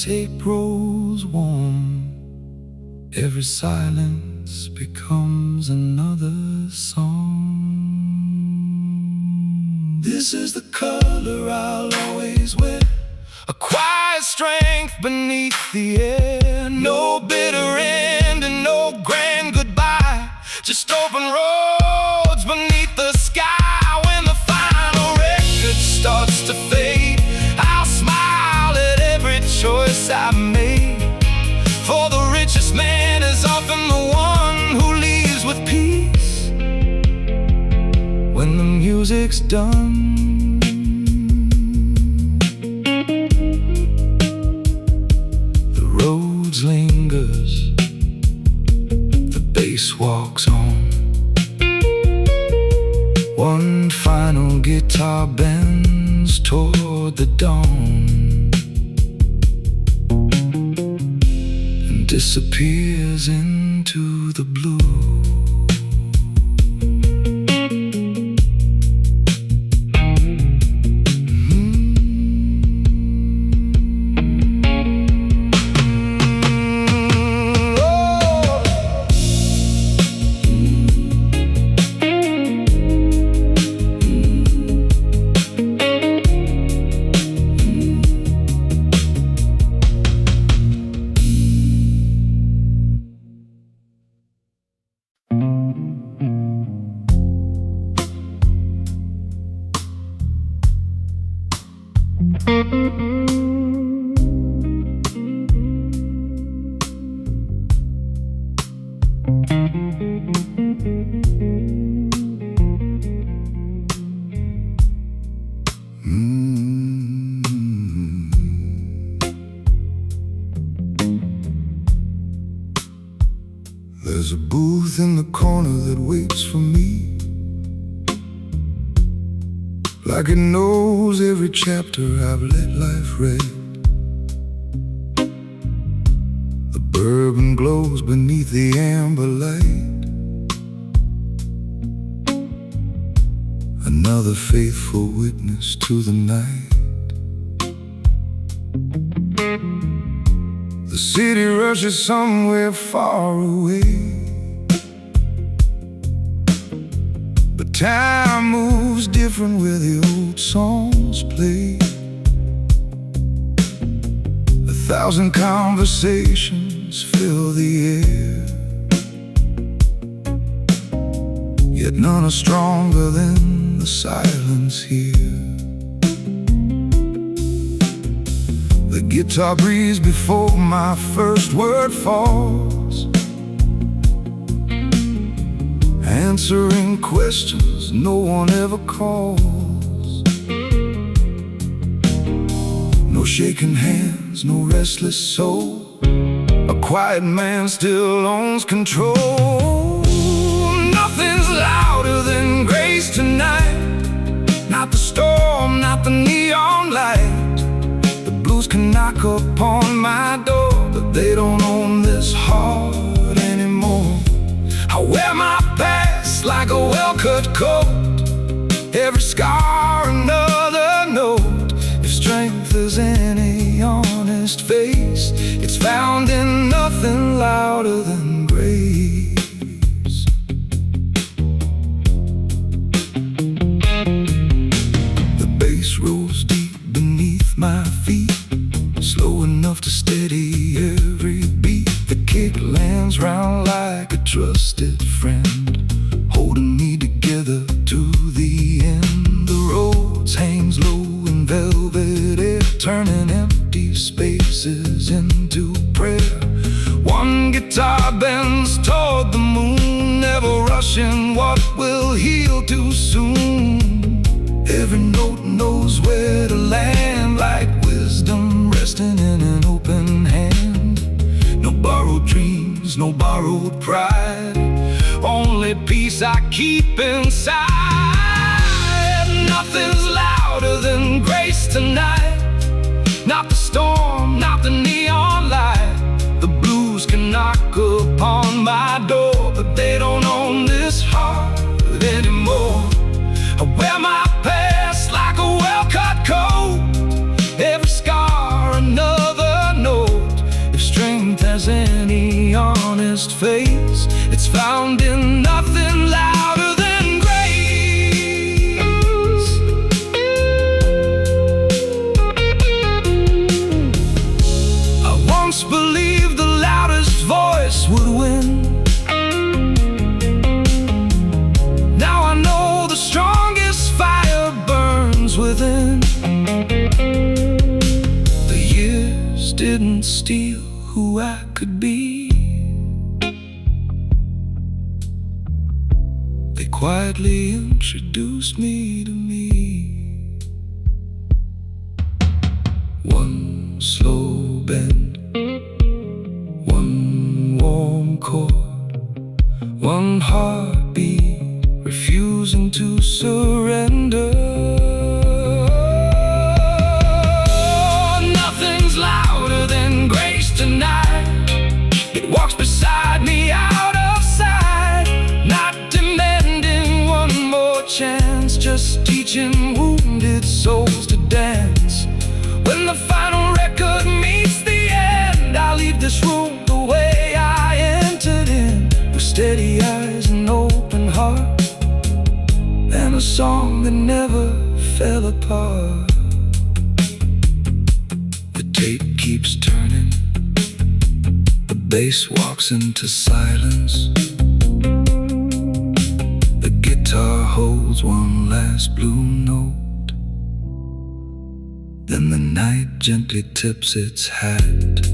tape rolls warm, every silence becomes another song. This is the color I'll always wear, a quiet strength beneath the air. No bitter end and no grand goodbye, just open roads beneath the sky. When the final record starts to fade, I'll smile at every choice I made. For the richest man is often the one who leaves with peace when the music's done. The road lingers, the bass walks on. One final guitar bends toward the dawn and disappears into the blue. There's a booth in the corner that waits for me, like it knows every chapter I've let life read. The bourbon glows beneath the amber light, another faithful witness to the night. The city rushes somewhere far away, but time moves different where the old songs play. 1,000 conversations fill the air, yet none are stronger than the silence here. The guitar breathes before my first word falls, answering questions no one ever calls. No shaking hands, no restless soul, a quiet man still owns control. Nothing's louder than grace tonight, not the storm, not the neon light. The blues can knock upon my door, but they don't own this heart anymore. I wear my past like a well-cut coat, every scar another note. If strength is any honest face, it's found in nothing louder than grace. The bass rolls deep beneath my feet, slow enough to steady every beat. The kick lands round like a trusted friend, holding me together to the end. The roads hangs low in velvet air, turning empty spaces into prayer. One guitar bends toward the moon, never rushing what will heal too soon. Every note knows where to land, like wisdom resting in an open hand. No borrowed dreams, no borrowed pride, only peace I keep inside. Nothing's louder than grace tonight, not the storm, not the neon light. The blues can knock upon my door, but they don't own this heart anymore. I wear my past like a well-cut coat, every scar another note. couldn't steal who I could be. They quietly introduced me to me. One slow bend, one warm chord, one heartbeat refusing to surrender. Nothing's louder than grace tonight. It walks beside me out of sight, not demanding one more chance, just teaching wounded souls to dance. When the final record meets the end, I leave this room the way I entered in, with steady eyes and open heart, and a song that never fell apart. The tape keeps turning, the bass walks into silence, the guitar holds one last blue note, then the night gently tips its hat.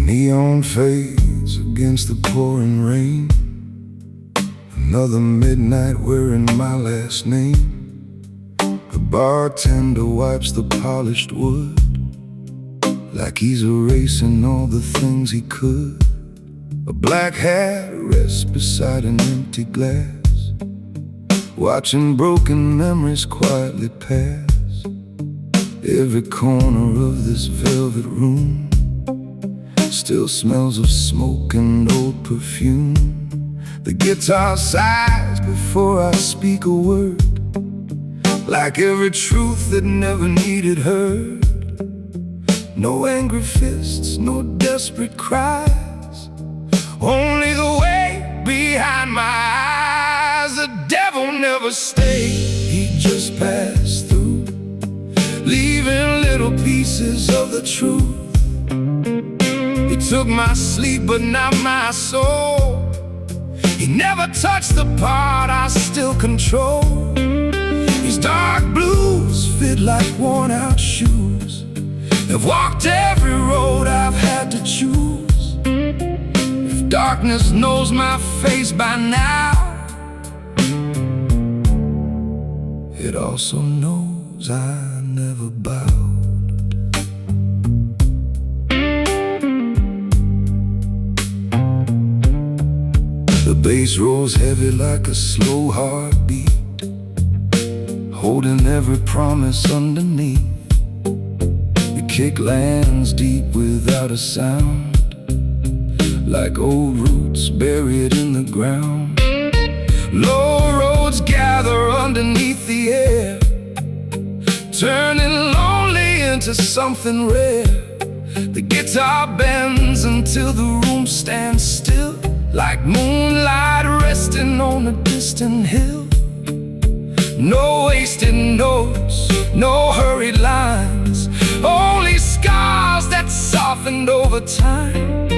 Neon fades against the pouring rain. Another midnight wearing my last name. The bartender wipes the polished wood, like he's erasing all the things he could. A black hat rests beside an empty glass, watching broken memories quietly pass. Every corner of this velvet room still smells of smoke and old perfume. The guitar sighs before I speak a word, like every truth that never needed heard. No angry fists, no desperate cries, only the weight behind my eyes. The devil never stayed, he just passed through, leaving little pieces of the truth. He took my sleep but not my soul. He never touched the part I still control. These dark blues fit like worn out shoes. They've walked every road I've had to choose. If darkness knows my face by now, it also knows I never bowed. The bass rolls heavy like a slow heartbeat, holding every promise underneath. The kick lands deep without a sound, like old roots buried in the ground. Low roads gather underneath the air, turning lonely into something rare. The guitar bends until the room stands still, like moonlight resting on a distant hill. No wasted notes, no hurried lines, only scars that softened over time.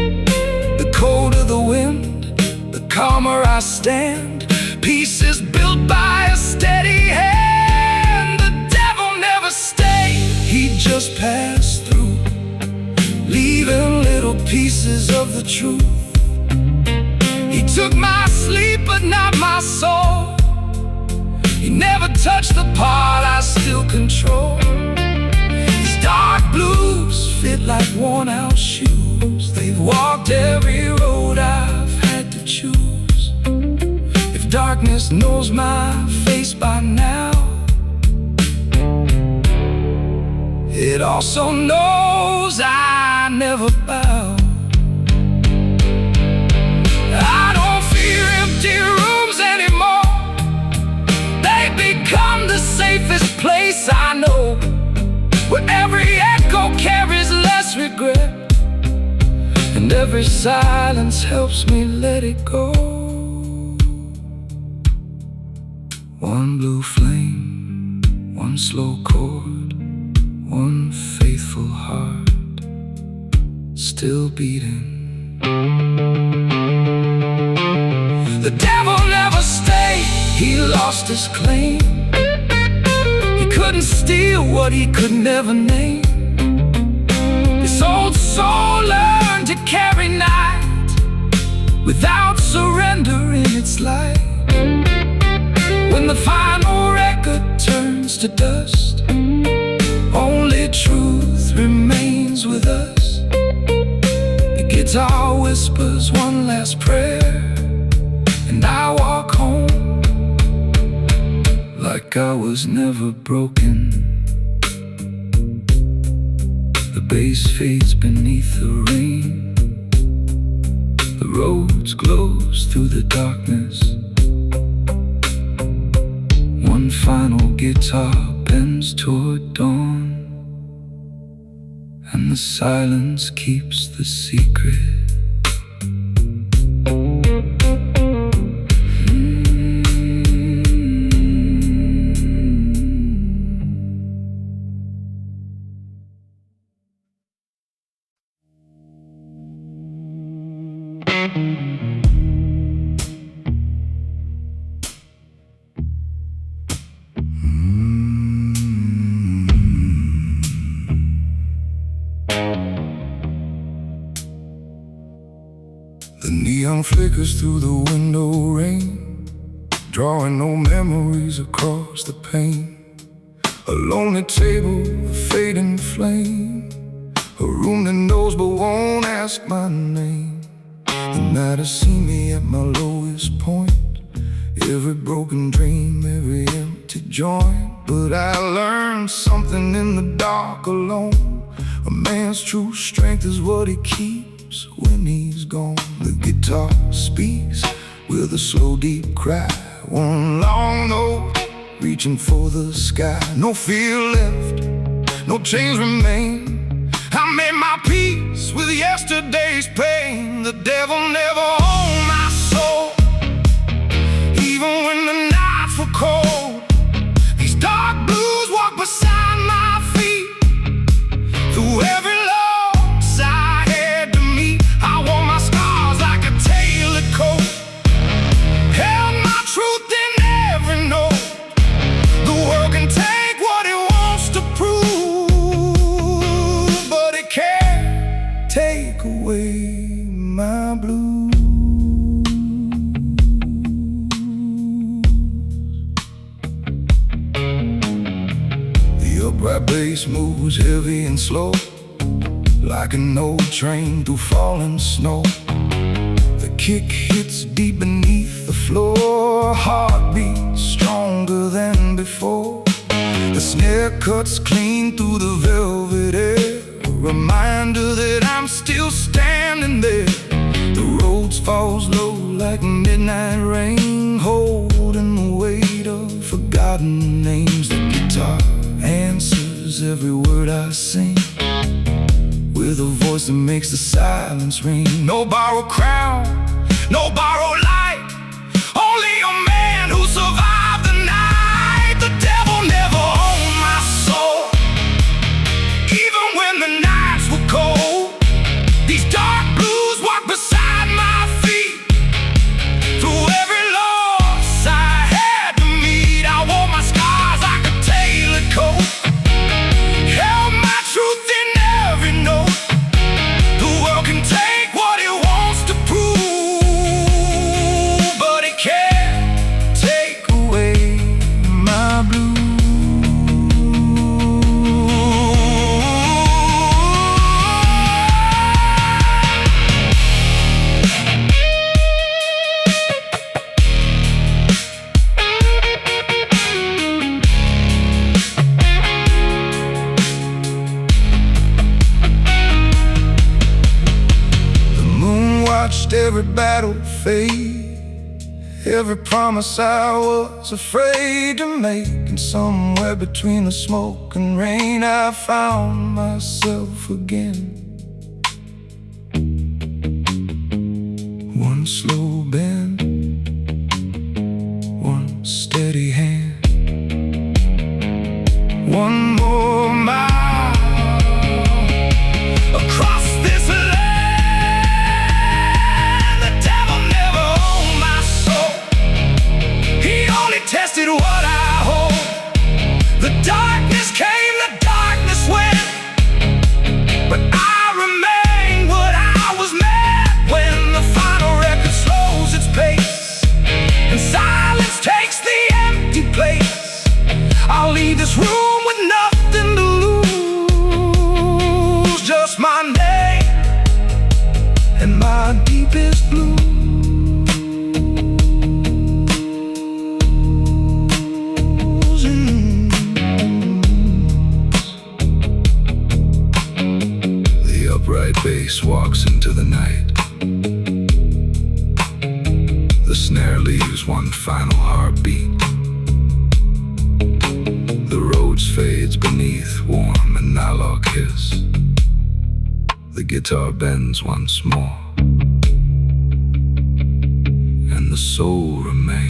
The colder the wind, the calmer I stand, pieces built by a steady hand. The devil never stayed, he just passed through, leaving little pieces of the truth. He took my sleep but not my soul. He never touched the part I still control. These dark blues fit like worn out shoes. They've walked every road I've had to choose. If darkness knows my face by now, it also knows I never bow. I don't fear empty rooms anymore. They become the safest place I know, where every echo carries less regret, and every every silence helps me let it go. One blue flame, one slow chord, one faithful heart still beating. The devil never stayed, he lost his claim. He couldn't steal what he could never name. This old soul learned to carry night without surrender in its light. When the final record turns to dust, only truth remains with us. The guitar whispers one last prayer, and I walk home like I was never broken. The bass fades beneath the rain. The road glows through the darkness. One final guitar bends toward dawn, and the silence keeps the secret. The neon flickers through the window rain, drawing old memories across the pane. A lonely table, a fading flame, a room that knows but won't ask my name. The night has seen me at my lowest point, every broken dream, every empty joint. But I learned something in the dark alone. A man's true strength is what he keeps when he's gone. The guitar speaks with a slow deep cry, one long note reaching for the sky. No fear left, no chains remain. I made my peace with yesterday's pain. The devil never owned my soul, even when the nights were cold. These dark blues walk beside my feet through every loss I had to meet. I wore my scars like a tailored coat, held my truth in every note. The world can take what it wants to prove, but it can't take away my blues. The upright bass moves heavy and slow, like an old train through falling snow. The kick hits deep beneath the floor, heartbeat stronger than before. The snare cuts clean through the velvet air, a reminder that I'm still standing there. The road falls low like midnight rain, holding the weight of forgotten names. The guitar answers every word I sing, with a voice that makes the silence ring. No borrowed crown, no borrowed light, only a man who survived the night. The devil never owned my soul, even when the nights were cold. These dark blues walk beside my feet through every loss I had to meet. I wore my scars like a tailored coat, held my truth in every note. The world can take what it wants to prove, but it can't take away my blues. The moon watched every battle fade, every promise I was afraid to make. And somewhere between the smoke and rain, I found myself again. slow bend, one steady hand. One more mile across this land. The devil never owned my soul. He only tested what I hold. The darkness came, the darkness went, but I remain what I was meant. When the final record slows its pace and silence takes the empty place, I'll leave this room with nothing to lose. Just my name and my deepest blues. The upright bass walks into the night. The snare leaves one final heartbeat. The road fades beneath warm analog kiss. The guitar bends once more, and the soul remains.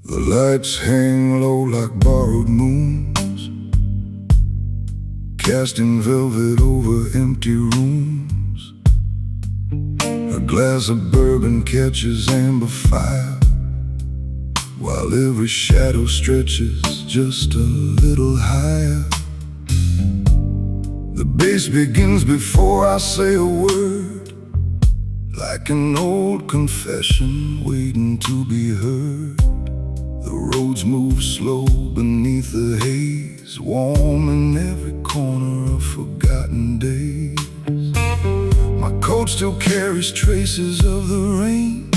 The lights hang low like borrowed moons, casting velvet over empty rooms. A glass of bourbon catches amber fire, while every shadow stretches just a little higher. The bass begins before I say a word, like an old confession waiting to be heard. The roads move slow beneath the haze, warm in every corner of forgotten days. My coat still carries traces of the rain,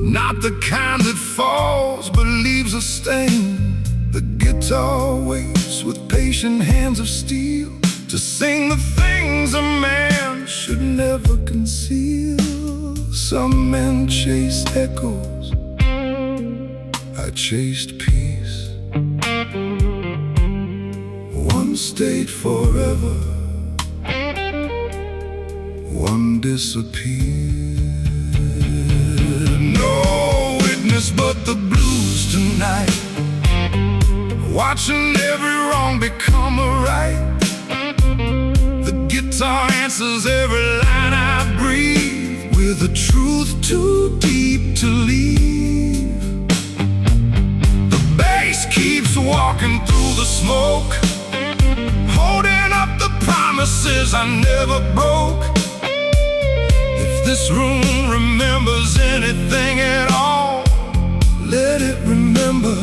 not the kind that falls but leaves a stain. The guitar waits with patient hands of steel to sing the things a man should never conceal. Some men chase echoes, I chased peace. One stayed forever, one disappeared. No witness but the blues tonight, watching every wrong become a right. The guitar answers every line I breathe, with a truth too deep to leave. The bass keeps walking through the smoke, holding up the promises I never broke. If this room remembers anything at all, let it remember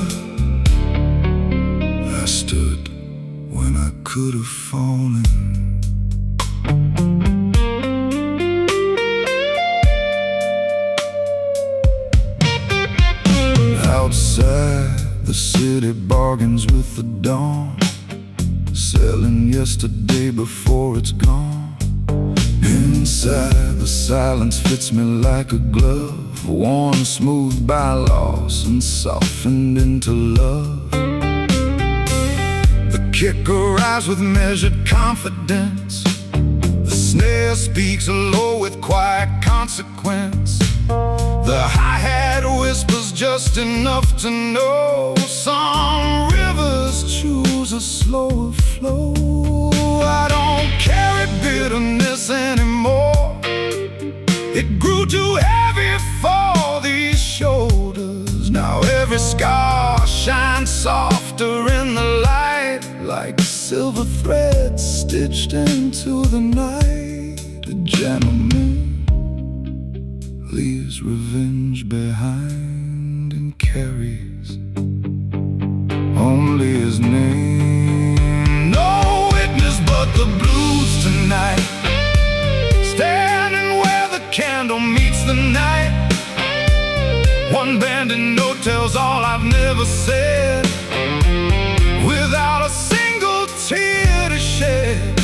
I stood when I could have fallen. Outside, the city bargains with the dawn, selling yesterday before it's gone. Inside, the silence fits me like a glove, worn smooth by loss and softened into love. The kick arrives with measured confidence, the snare speaks low with quiet consequence. The hi-hat whispers just enough to know some rivers choose a slower flow. I don't carry bitterness anymore, it grew too heavy for these shoulders. Now every scar shines softer in the light, like silver threads stitched into the night. A gentleman leaves revenge behind and carries only his name. No witness but the blues tonight, standing where the candle meets the night. One bandit note tells all I've never said, without a single tear to shed.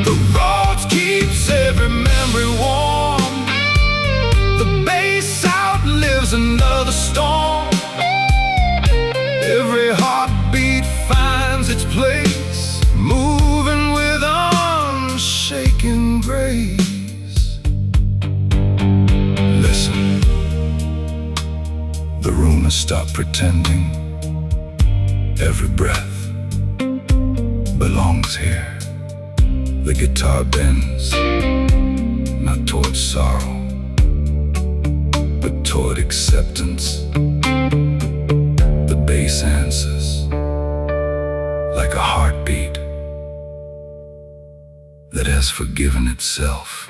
The road keeps every memory warm. The bass outlives another storm. Every heartbeat finds its place, moving with unshaken grace. Listen, the rumors stop pretending. Every breath belongs here. The guitar bends, not toward sorrow, but toward acceptance. The bass answers like a heartbeat that has forgiven itself.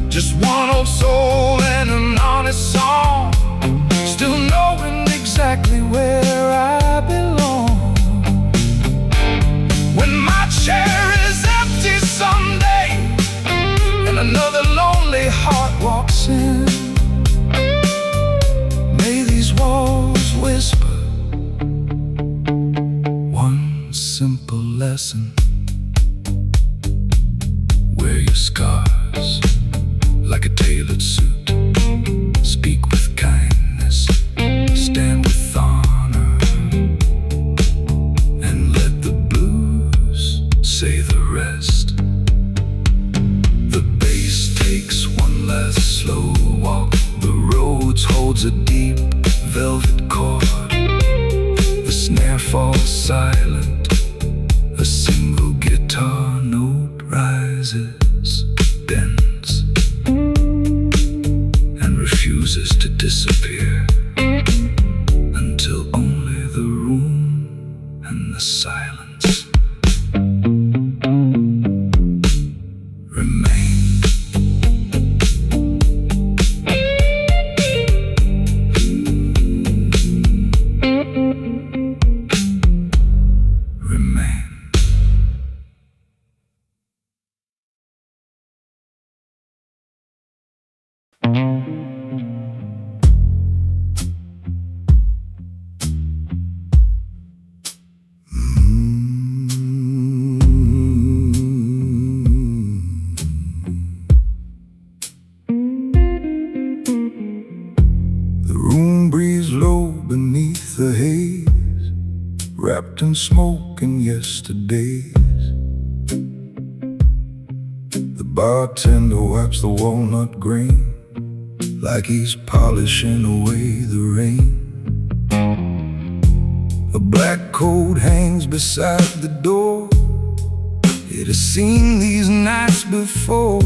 Just one old soul and an honest song, still knowing exactly where I belong. When my chair is empty someday and another lonely heart walks in, may these walls whisper one simple lesson: wear your scars like a tailored suit. Speak with kindness, stand with honor, and let the blues say the rest. The bass takes one last slow walk. The roads holds a deep velvet chord. The snare falls silent. A single guitar note rises, bends, refuses to disappear until only the room and the silence remain. Beneath the haze, wrapped in smoke and yesterdays. The bartender wipes the walnut grain like he's polishing away the rain. A black coat hangs beside the door. It has seen these nights before.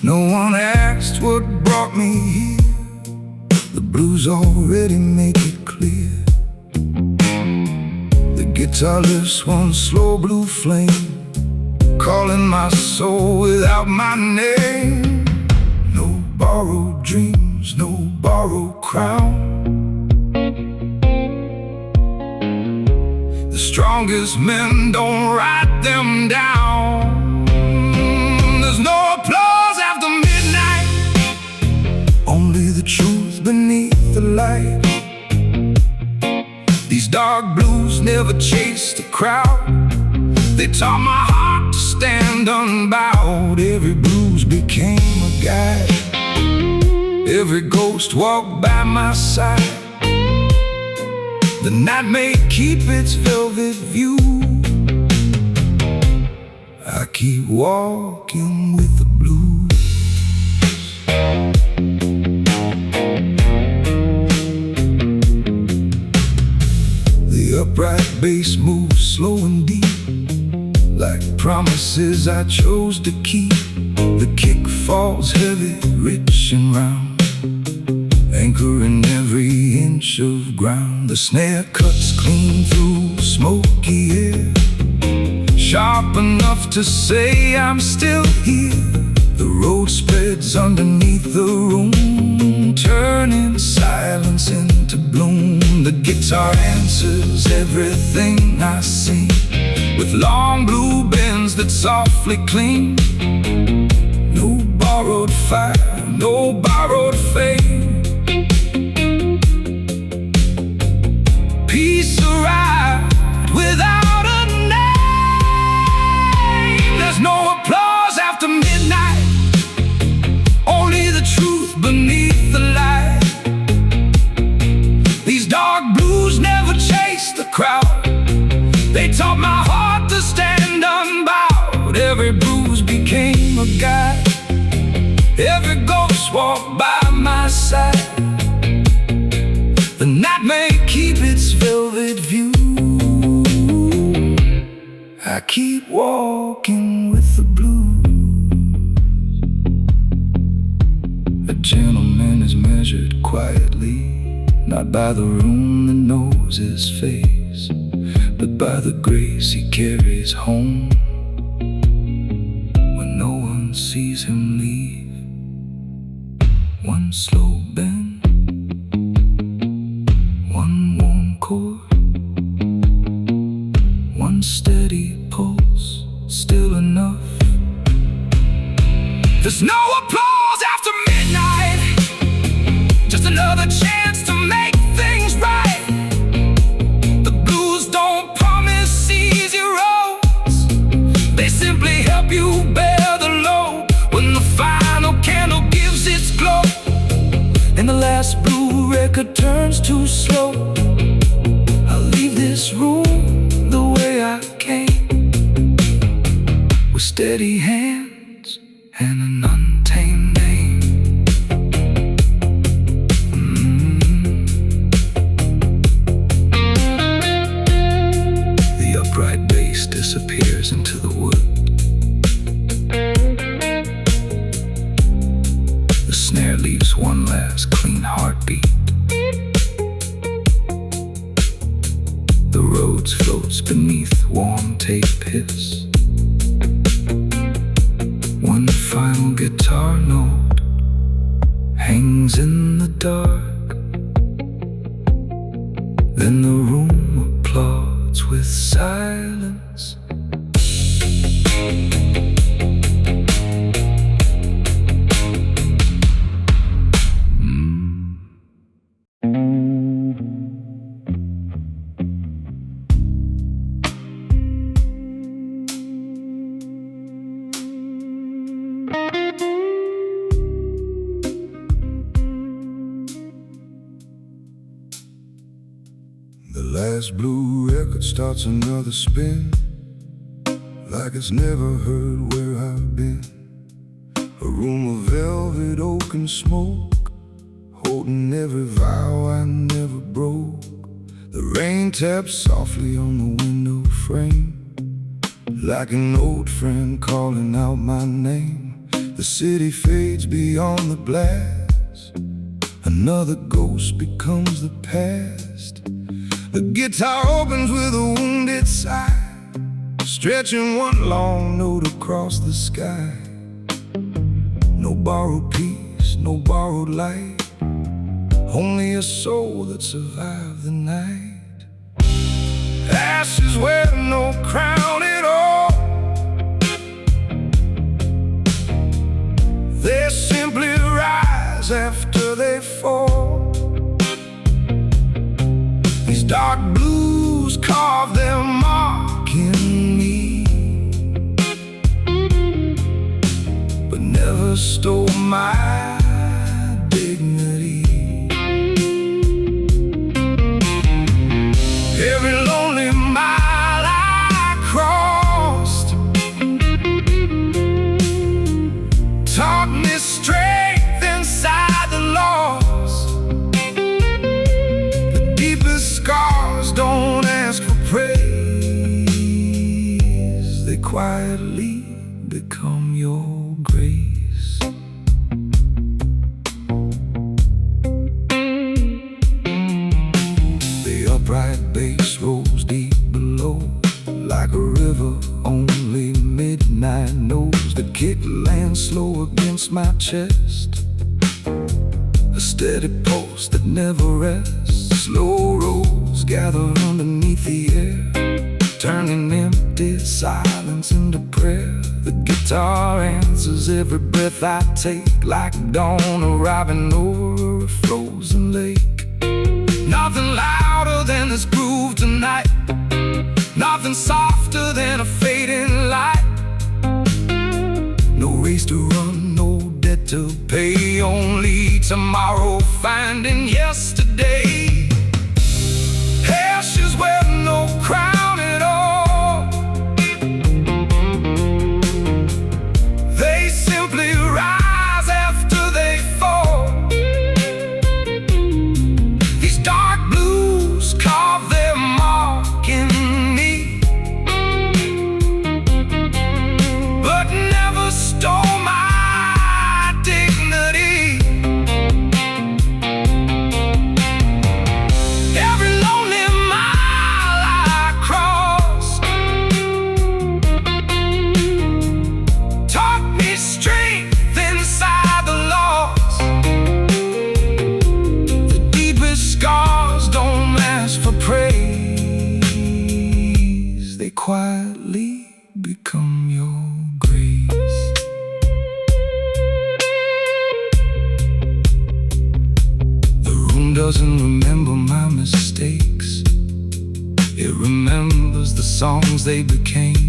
No one asked what brought me here. The blues already make it clear. The guitar lifts one slow blue flame, calling my soul without my name. No borrowed dreams, no borrowed crown. The strongest men don't write them down. There's no applause after midnight, only the truth beneath the light. These These dark blues never chase the crowd. They taught my heart to stand unbowed. Every blues became a guide. Every ghost walked by my side. The night may keep its velvet view. I keep walking with the blues. The upright bass moves slow and deep, like promises I chose to keep. The kick falls heavy, rich and round, anchoring every inch of ground. The snare cuts clean through smoky air, sharp enough to say I'm still here. The road spreads underneath the room, turning silence into bloom. The guitar answers everything I sing, with long blue bends that softly cling. No borrowed fire, no borrowed fame. Peace arrived without a name. There's no applause after midnight, only the truth beneath the light. These dark blues never chase the crowd. They taught my heart to stand unbowed. Every bruise became a guide. Every ghost walked by my side. The night may keep its velvet view. I keep walking with the blues. A gentleman is measured quietly, not by the room that knows his face, but by the grace he carries home when no one sees him leave. One slow bend, one warm chord, one steady pulse, still enough. There's no applause after midnight, just another chance to make things right. The blues don't promise easy roads, they simply help you bear the load. When the final candle gives its glow and the last blue record turns too slow, I'll leave this room the way I came, with steady hands and an untamed name. The upright bass disappears into the wood. The snare leaves one last clean heartbeat. The road floats beneath warm tape hiss. One final guitar note hangs in the dark. Then the room applauds with silence. The last blue record starts another spin, like it's never heard where I've been. A room of velvet, oak and smoke, holding every vow I never broke. The rain taps softly on the window frame, like an old friend calling out my name. The city fades beyond the blast, another ghost becomes the past. The guitar opens with a wounded sigh, stretching one long note across the sky. No borrowed peace, no borrowed light, only a soul that survived the night. Ashes wear no crown at all, they simply rise after they fall. These dark blue carve their mark in me, but never stole my dignity. Every lonely mile I crossed taught me strength inside the lost. The deepest scars don't ask for praise, they quietly become your grace. The upright bass rolls deep below, like a river only midnight knows. The kick lands slow against my chest, a steady pulse that never rests. Slow rolls gather underneath the air, turning empty silence into prayer. The guitar answers every breath I take, like dawn arriving over a frozen lake. Nothing louder than this groove tonight, nothing softer than a fading light. No race to run, no debt to pay, only tomorrow finding yesterday. Ashes wear no crown at all, they simply rise after they fall. These dark blues carve their mark in me, but never stole my dignity. Every lonely mile I crossed taught me strength inside the lost. The deepest scars don't ask for praise, they quietly become your grace. The room doesn't remember my mistakes, it remembers the songs they became.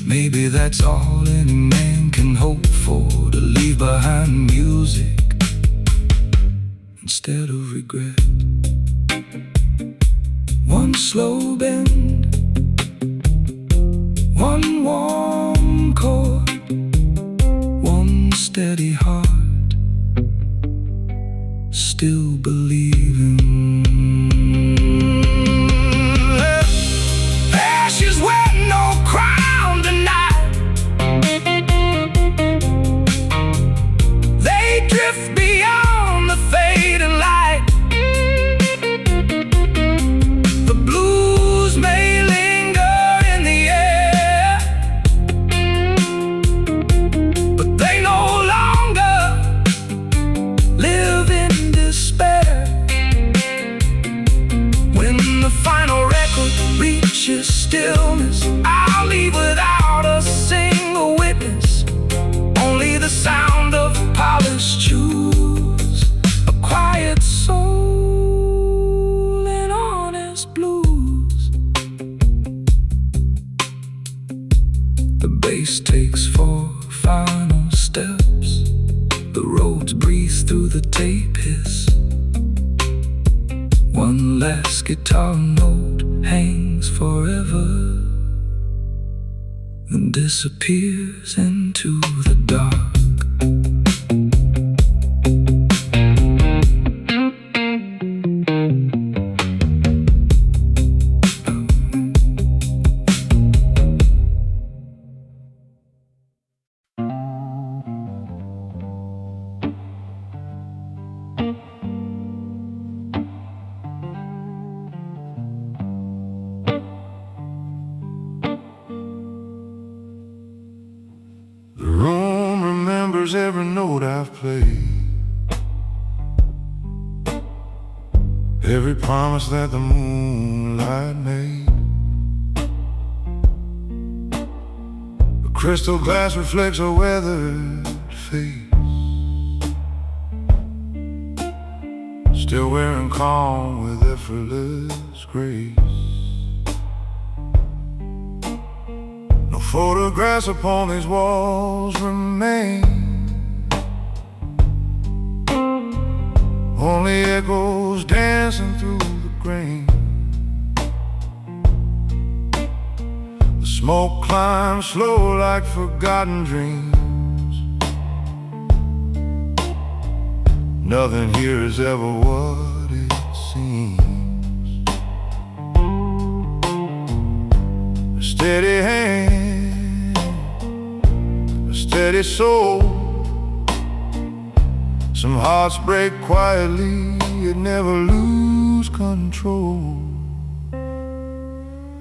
Maybe that's all any man can hope for, to leave behind music instead of regret. One slow bend, one warm chord, one steady heart, still believing. Ashes wear no crown tonight, they drift beyond the fading light. The blues may linger in the air, but they no longer live in despair. When the final record reaches stillness, I'll leave without a single witness, only the sound of polished shoes, a quiet soul and honest blues. The bass takes 4 final steps, the roads breathe through the tape hiss. One last guitar note hangs forever, then disappears into the dark. The room remembers every note I've played, every promise that the moonlight made. The crystal glass reflects a weathered face, still wearing calm with effortless grace. Photographs upon these walls remain, only echoes dancing through the grain. The smoke climbs slow like forgotten dreams. Nothing here is ever what it seems. A steady hand, a steady soul. Some hearts break quietly, yet never lose control.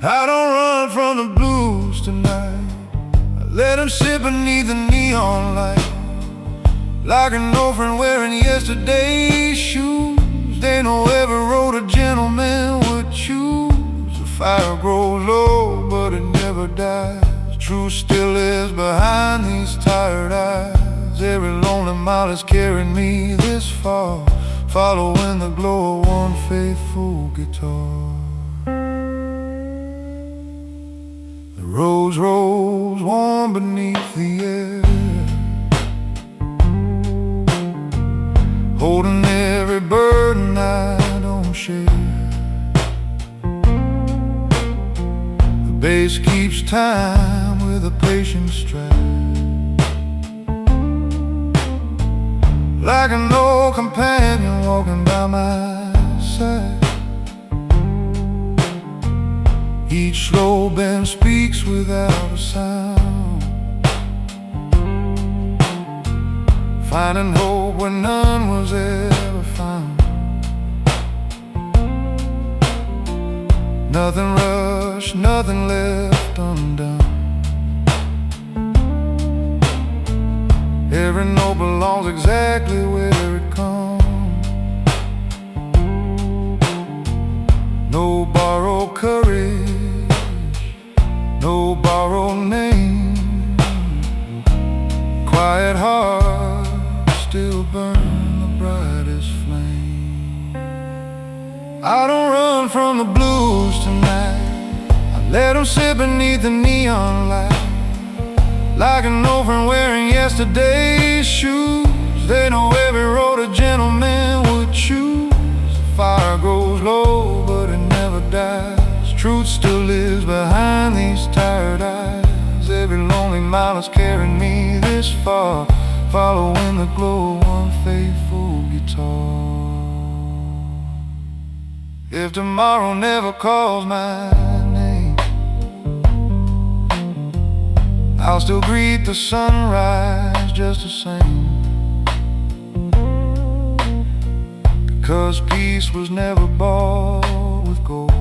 I don't run from the blues tonight. I let them sit beneath the neon light, like an old friend wearing yesterday's shoes. They know every road a gentleman would choose. The fire grows low, but it never dies. Truth still lives behind these tired eyes. Every lonely mile has carried me this far, following the glow of one faithful guitar. The rose rolls warm beneath the air, holding every burden I don't share. The bass keeps time with a patient stride, like an old companion walking by my side. Each slow bend speaks without a sound, finding hope where none was ever found. Nothing rushed, nothing left undone. Every note belongs exactly where it comes. No borrowed courage, no borrowed name. Quiet heart still burn the brightest flame. I don't run from the blues tonight. I let them sit beneath the neon light, like an old friend wearing yesterday's shoes. They know every road a gentleman would choose. The fire grows low, but it never dies. Truth still lives behind these tired eyes. Every lonely mile has carried me this far, following the glow of one faithful guitar. If tomorrow never calls my name, I'll still greet the sunrise just the same. Because peace was never bought with gold.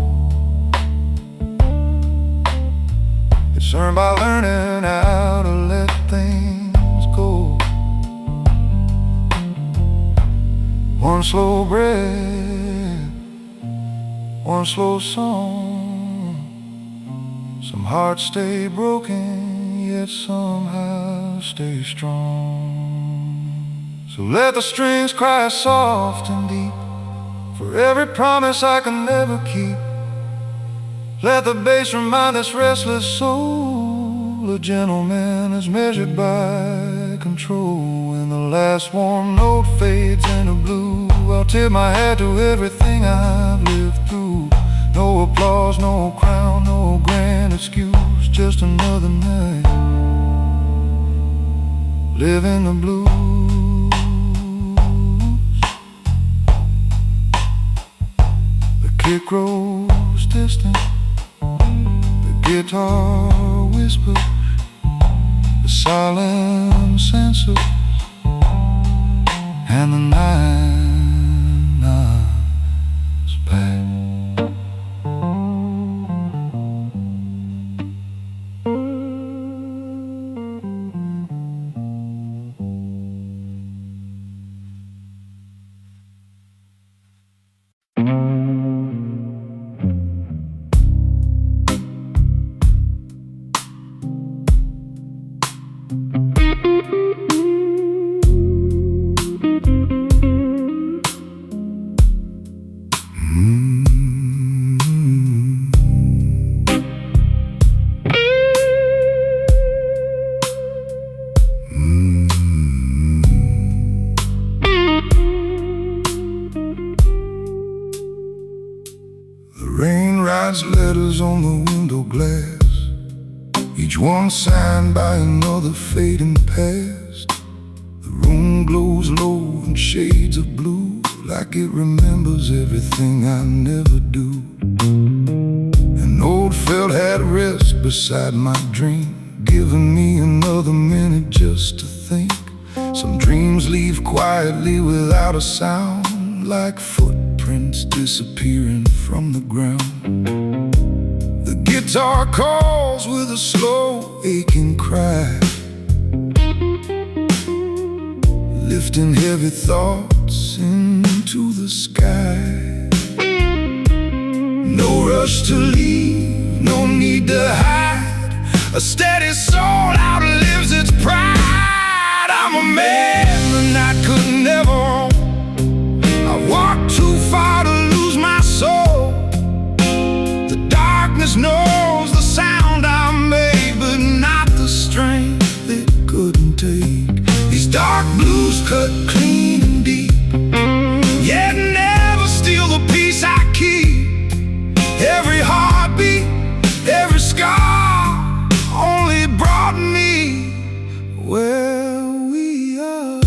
It's earned by learning how to let things go. One slow breath, one slow song. Some hearts stay broken, yet somehow stay strong. So let the strings cry soft and deep for every promise I can never keep. Let the bass remind this restless soul a gentleman is measured by control. When the last warm note fades into blue, I'll tip my hat to everything I've lived through. No applause, no crown, no grand excuse, just another night living the blues. The kick grows distant, the guitar whispers, the silence answers, and the night nods back. writes letters on the window glass, each one signed by another fading past. The room glows low in shades of blue, like it remembers everything I never do. An old felt hat rests beside my dream, giving me another minute just to think. Some dreams leave quietly without a sound, like footprints disappearing from the ground. The guitar calls with a slow, aching cry, lifting heavy thoughts into the sky. No rush to leave, no need to hide. A steady soul outlives its pride. I'm a man the night could never own. I've walked too far to lose my soul. The darkness knows the sound I made, but not the strength it couldn't take. These dark blues cut clean and deep, yet never steal the peace I keep. Every heartbeat, every scar only brought me where we are.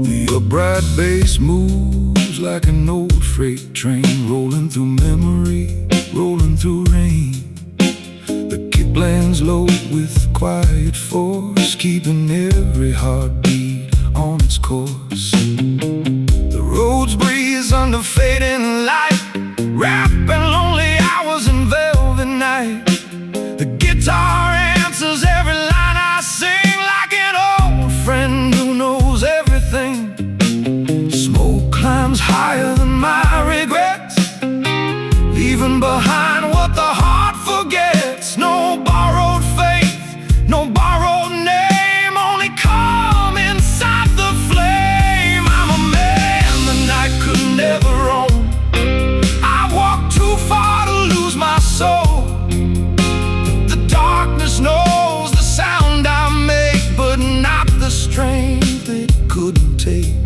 The upright bass moves like an old freight train, rolling through memory, rolling through rain. The kick blends low with quiet force, keeping every heartbeat on its course. The roads breeze under fading light, wrapping lonely hours in velvet night. The guitar answers every line I sing, like an old friend who knows everything. Smoke climbs higher than my regrets, leaving behind what the heart forgets. No borrowed faith, no borrowed name, only calm inside the flame. I'm a man the night could never own. I walked too far to lose my soul. The darkness knows the sound I make, but not the strength it couldn't take.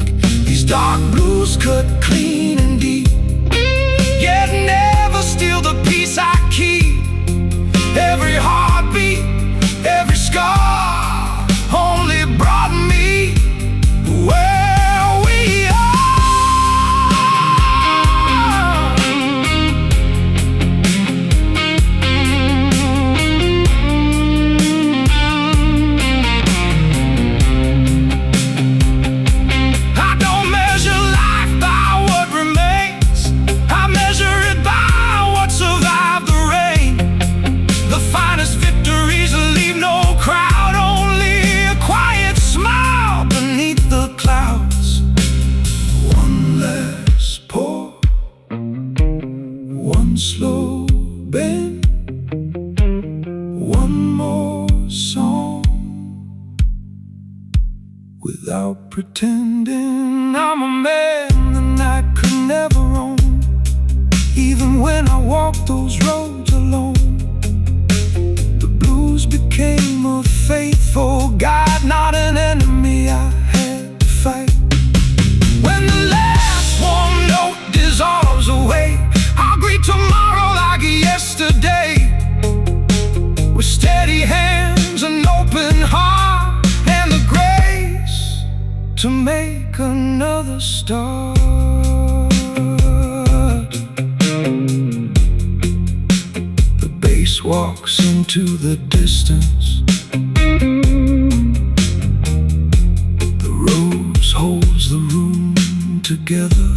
These dark blues cut clean and deep, yet never steal the peace I keep. Every heartbeat, every scar only brought me where we are. I don't measure life by what remains, I measure it by what survived the rain. The finest victories leave no crowd, only a quiet smile beneath the clouds. One last pour, one slow bend, one more song. Without pretending, I'm a man the night could never own. Even when I walk those roads alone, the blues became a faithful guide, not an enemy I had to fight. When the last warm note dissolves away, I'll greet tomorrow like yesterday, with steady hands, an open heart, and the grace to make another start. The bass walks into the distance, the rose holds the room together.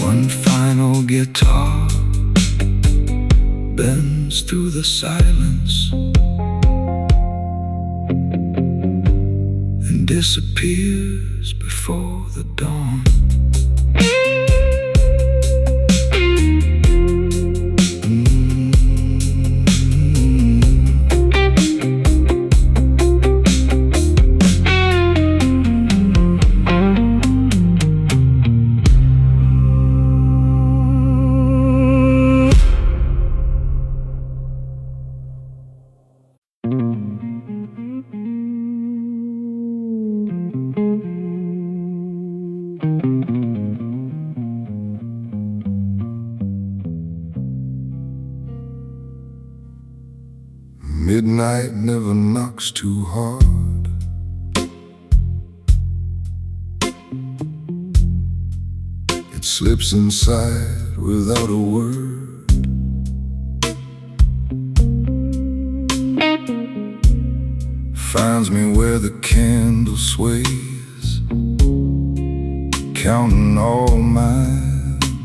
One final guitar bends through the silence and disappears before the dawn. Midnight never knocks too hard. It slips inside without a word. Finds me where the candle sways, counting all my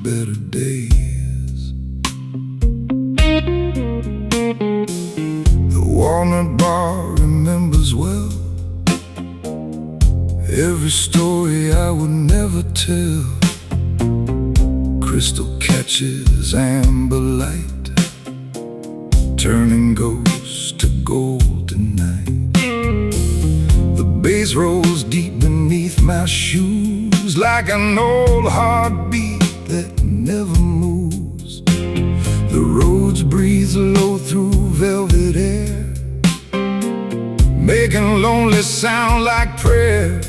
better days. The walnut bar remembers well every story I would never tell. Crystal catches amber light, turning ghosts to golden night. The bass rolls deep beneath my shoes, like an old heartbeat that never moves. The roads breathe low through velvet air, making lonely sound like prayer.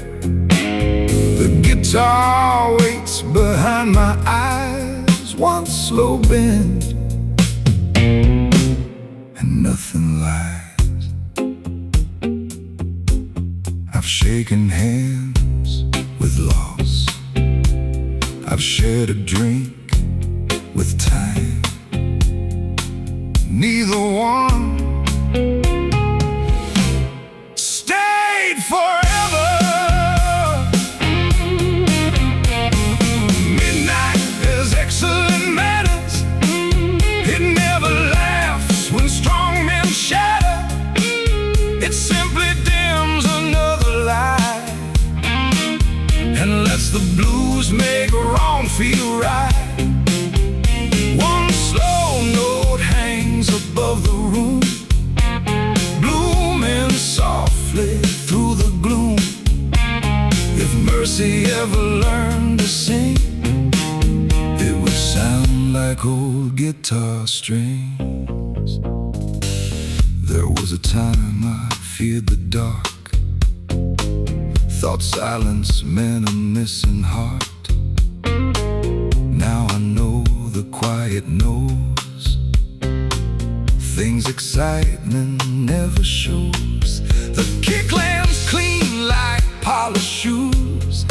The guitar waits behind my eyes, one slow bend, and nothing lies. I've shaken hands with loss, I've shared a drink with time. Neither one stayed forever. Midnight has excellent manners. It never laughs when strong men shatter. It simply dims another light and lets the blues make wrong feel right. One slow note hangs above the room, blooming softly through the gloom. If mercy ever learned to sing, it would sound like old guitar strings. There was a time I feared the dark, thought silence meant a missing heart. Now I know the quiet knows things excitement never shows. The kick lands clean like polished shoes,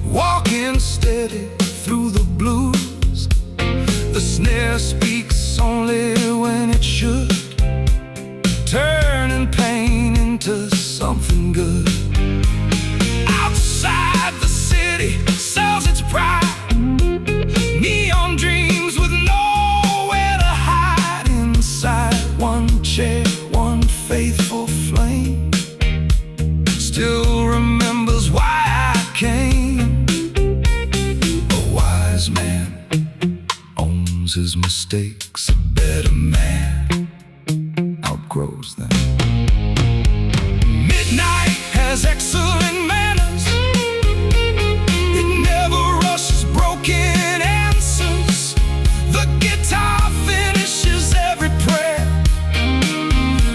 walking steady through the blues. The snare speaks only when it should, turning pain into something good. Outside the city sells its pride, neon dreams with nowhere to hide. Inside one chair, one faithful flame still remembers why I came. A wise man owns his mistakes, a better man outgrows them. Midnight has excellent manners. It never rushes broken answers. The guitar finishes every prayer,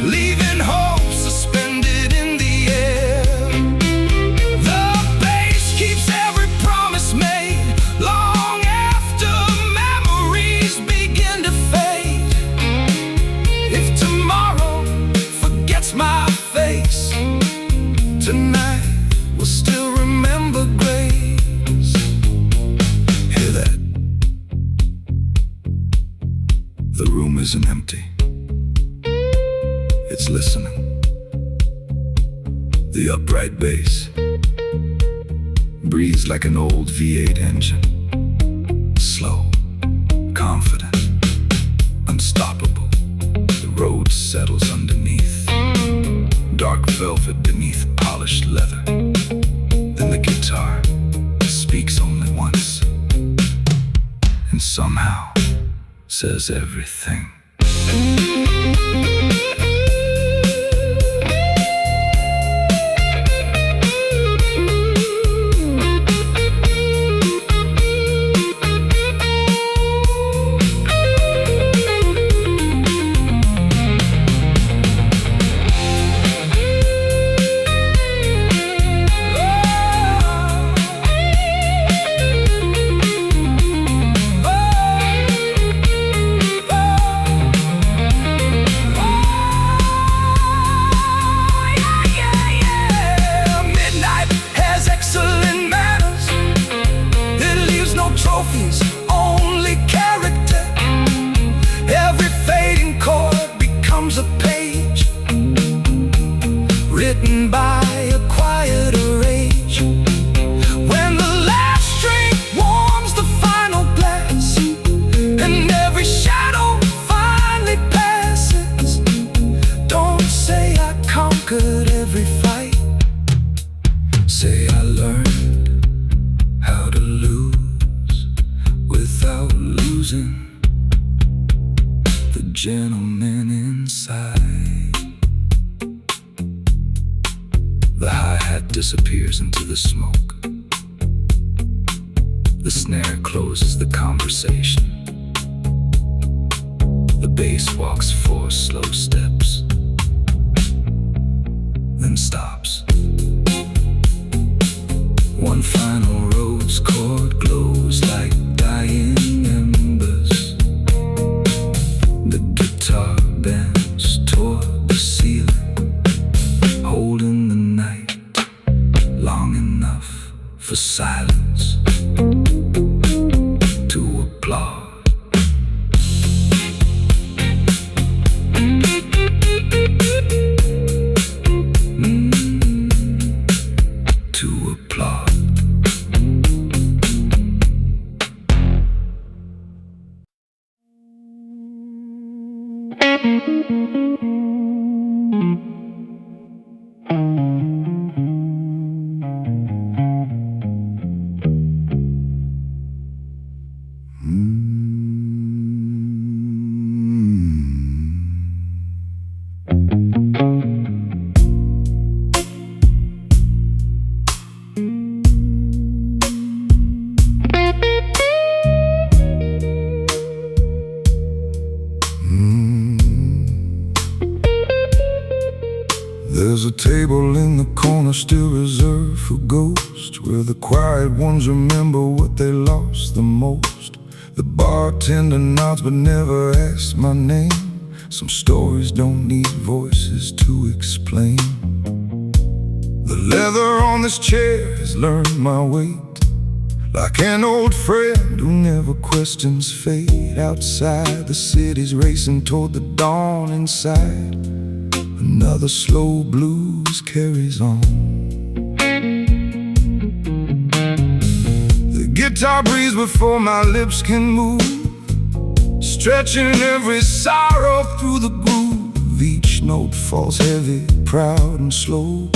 leaving hope suspended in the air. The bass keeps every promise made, long after memories begin to fade. If tomorrow forgets my face, tonight will still remember grace. Hear that? The room isn't empty, it's listening. The upright bass breathes like an old V8 engine, slow, confident, unstoppable. The road settles underneath, dark velvet beneath polished leather. Then the guitar speaks only once, and somehow says everything. losing the gentleman inside. The hi-hat disappears into the smoke. The snare closes the conversation. The bass walks 4 slow steps, then stops. One final rose chord glows like dying embers. The guitar bends toward the ceiling, holding the night long enough for silence to applaud. To applaud. There's a table in the corner still reserved for ghosts, where the quiet ones remember what they lost the most. The bartender nods but never asks my name. Some stories don't need voices to explain. The leather on this chair has learned my weight, like an old friend who never questions fate. Outside, the city's racing toward the dawn. Inside, another slow blues carries on. The guitar breathes before my lips can move, stretching every sorrow through the groove. Each note falls heavy, proud and slow,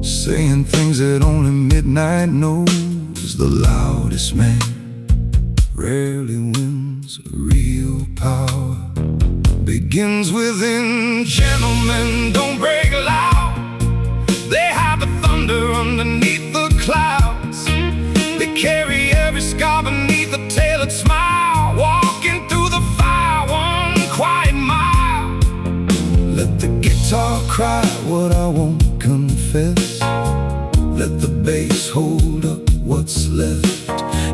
saying things that only midnight knows. The loudest man rarely wins. Real power begins within. Gentlemen don't break loud. They hide the thunder underneath the clouds. They carry every scar beneath a tailored smile, walking through the fire 1 quiet mile. Let the guitar cry what I won't confess. Let the bass hold up what's left.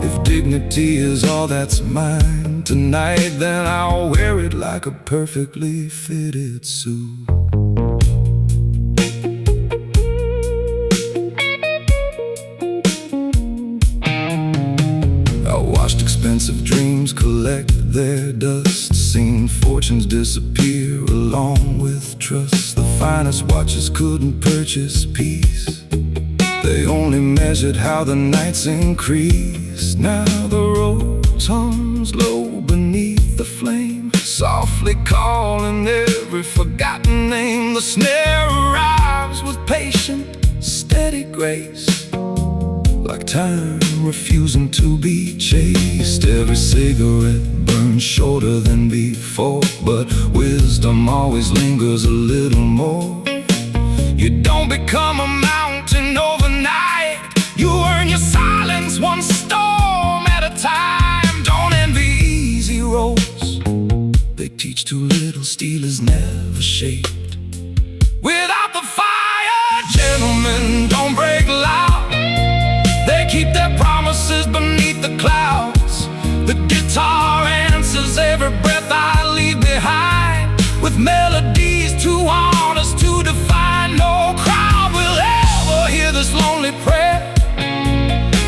If dignity is all that's mine tonight, then I'll wear it like a perfectly fitted suit. I watched expensive dreams collect their dust, seen fortunes disappear along with trust. The finest watches couldn't purchase peace. They only measured how the nights increased. Now the rose hums low beneath the flame, softly calling every forgotten name. The snare arrives with patient, steady grace, like time refusing to be chased. Every cigarette burns shorter than before, but wisdom always lingers a little more. You don't become a mountain overnight. You earn your silence 1 storm at a time. Don't envy easy roads. They teach too little. Steel is never shaped without the fire. Gentlemen don't break loud. They keep their promises beneath the clouds. The guitar answers every breath I leave behind, with melodies too honest to define. No crowd will ever hear this lonely prayer.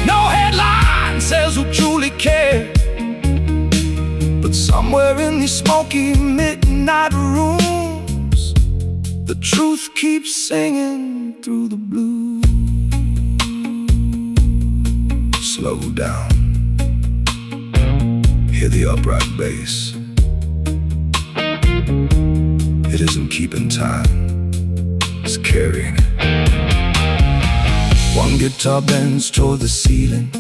No headline says who truly cared. But somewhere in these smoky midnight rooms, the truth keeps singing through the blues. Slow down. Hear the upright bass. It isn't keeping time, it's carrying it. 1 guitar bends toward the ceiling,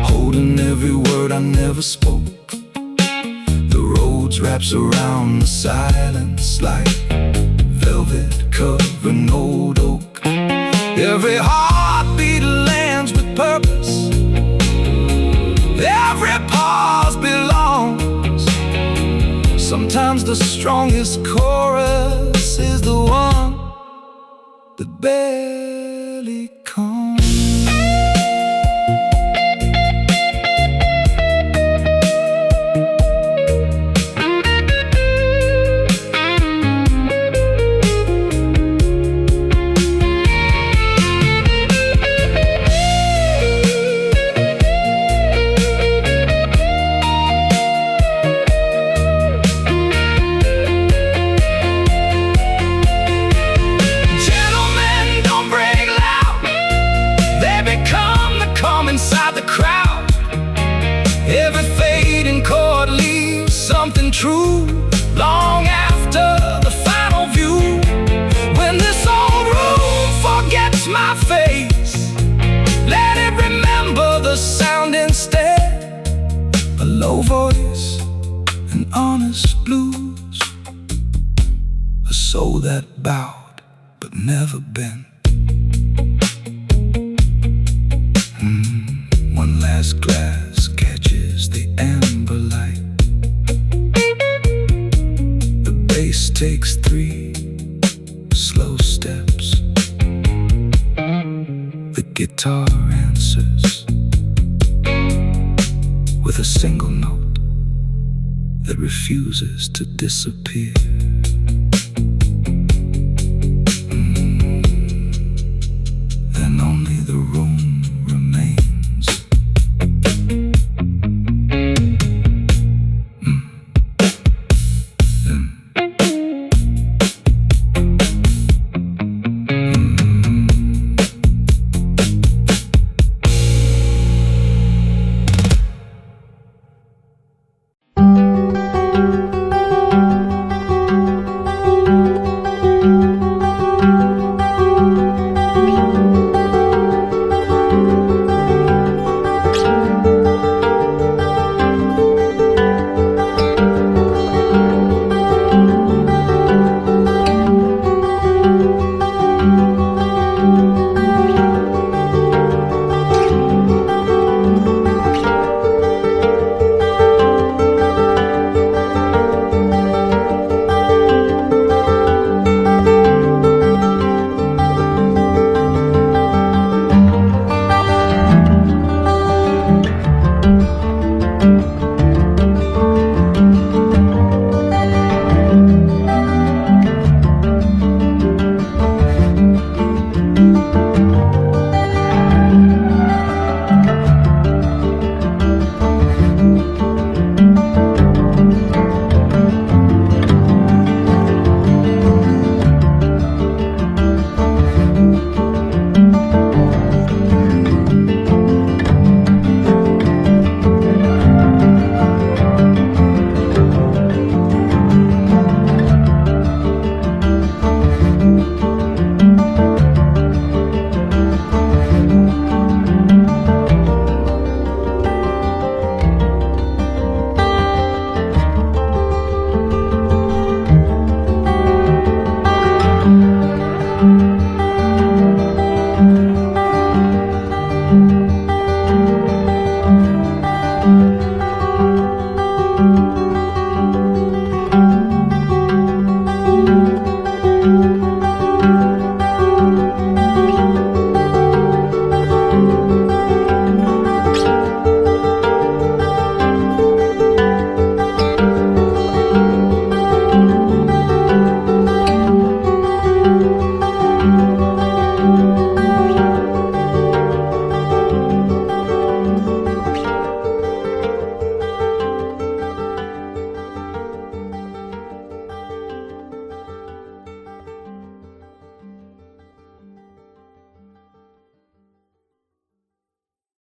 holding every word I never spoke. The roads wraps around the silence like velvet covering old oak. Every heartbeat lands with purpose. Every pause belongs. Sometimes the strongest chorus is the one that barely comes. Inside the crowd, every fading chord leaves something true long after the final view. When this old room forgets my face, let it remember the sound instead. A low voice and honest blues, a soul that bowed but never bent. One last glass catches the amber light. The bass takes 3 slow steps. The guitar answers with a single note that refuses to disappear.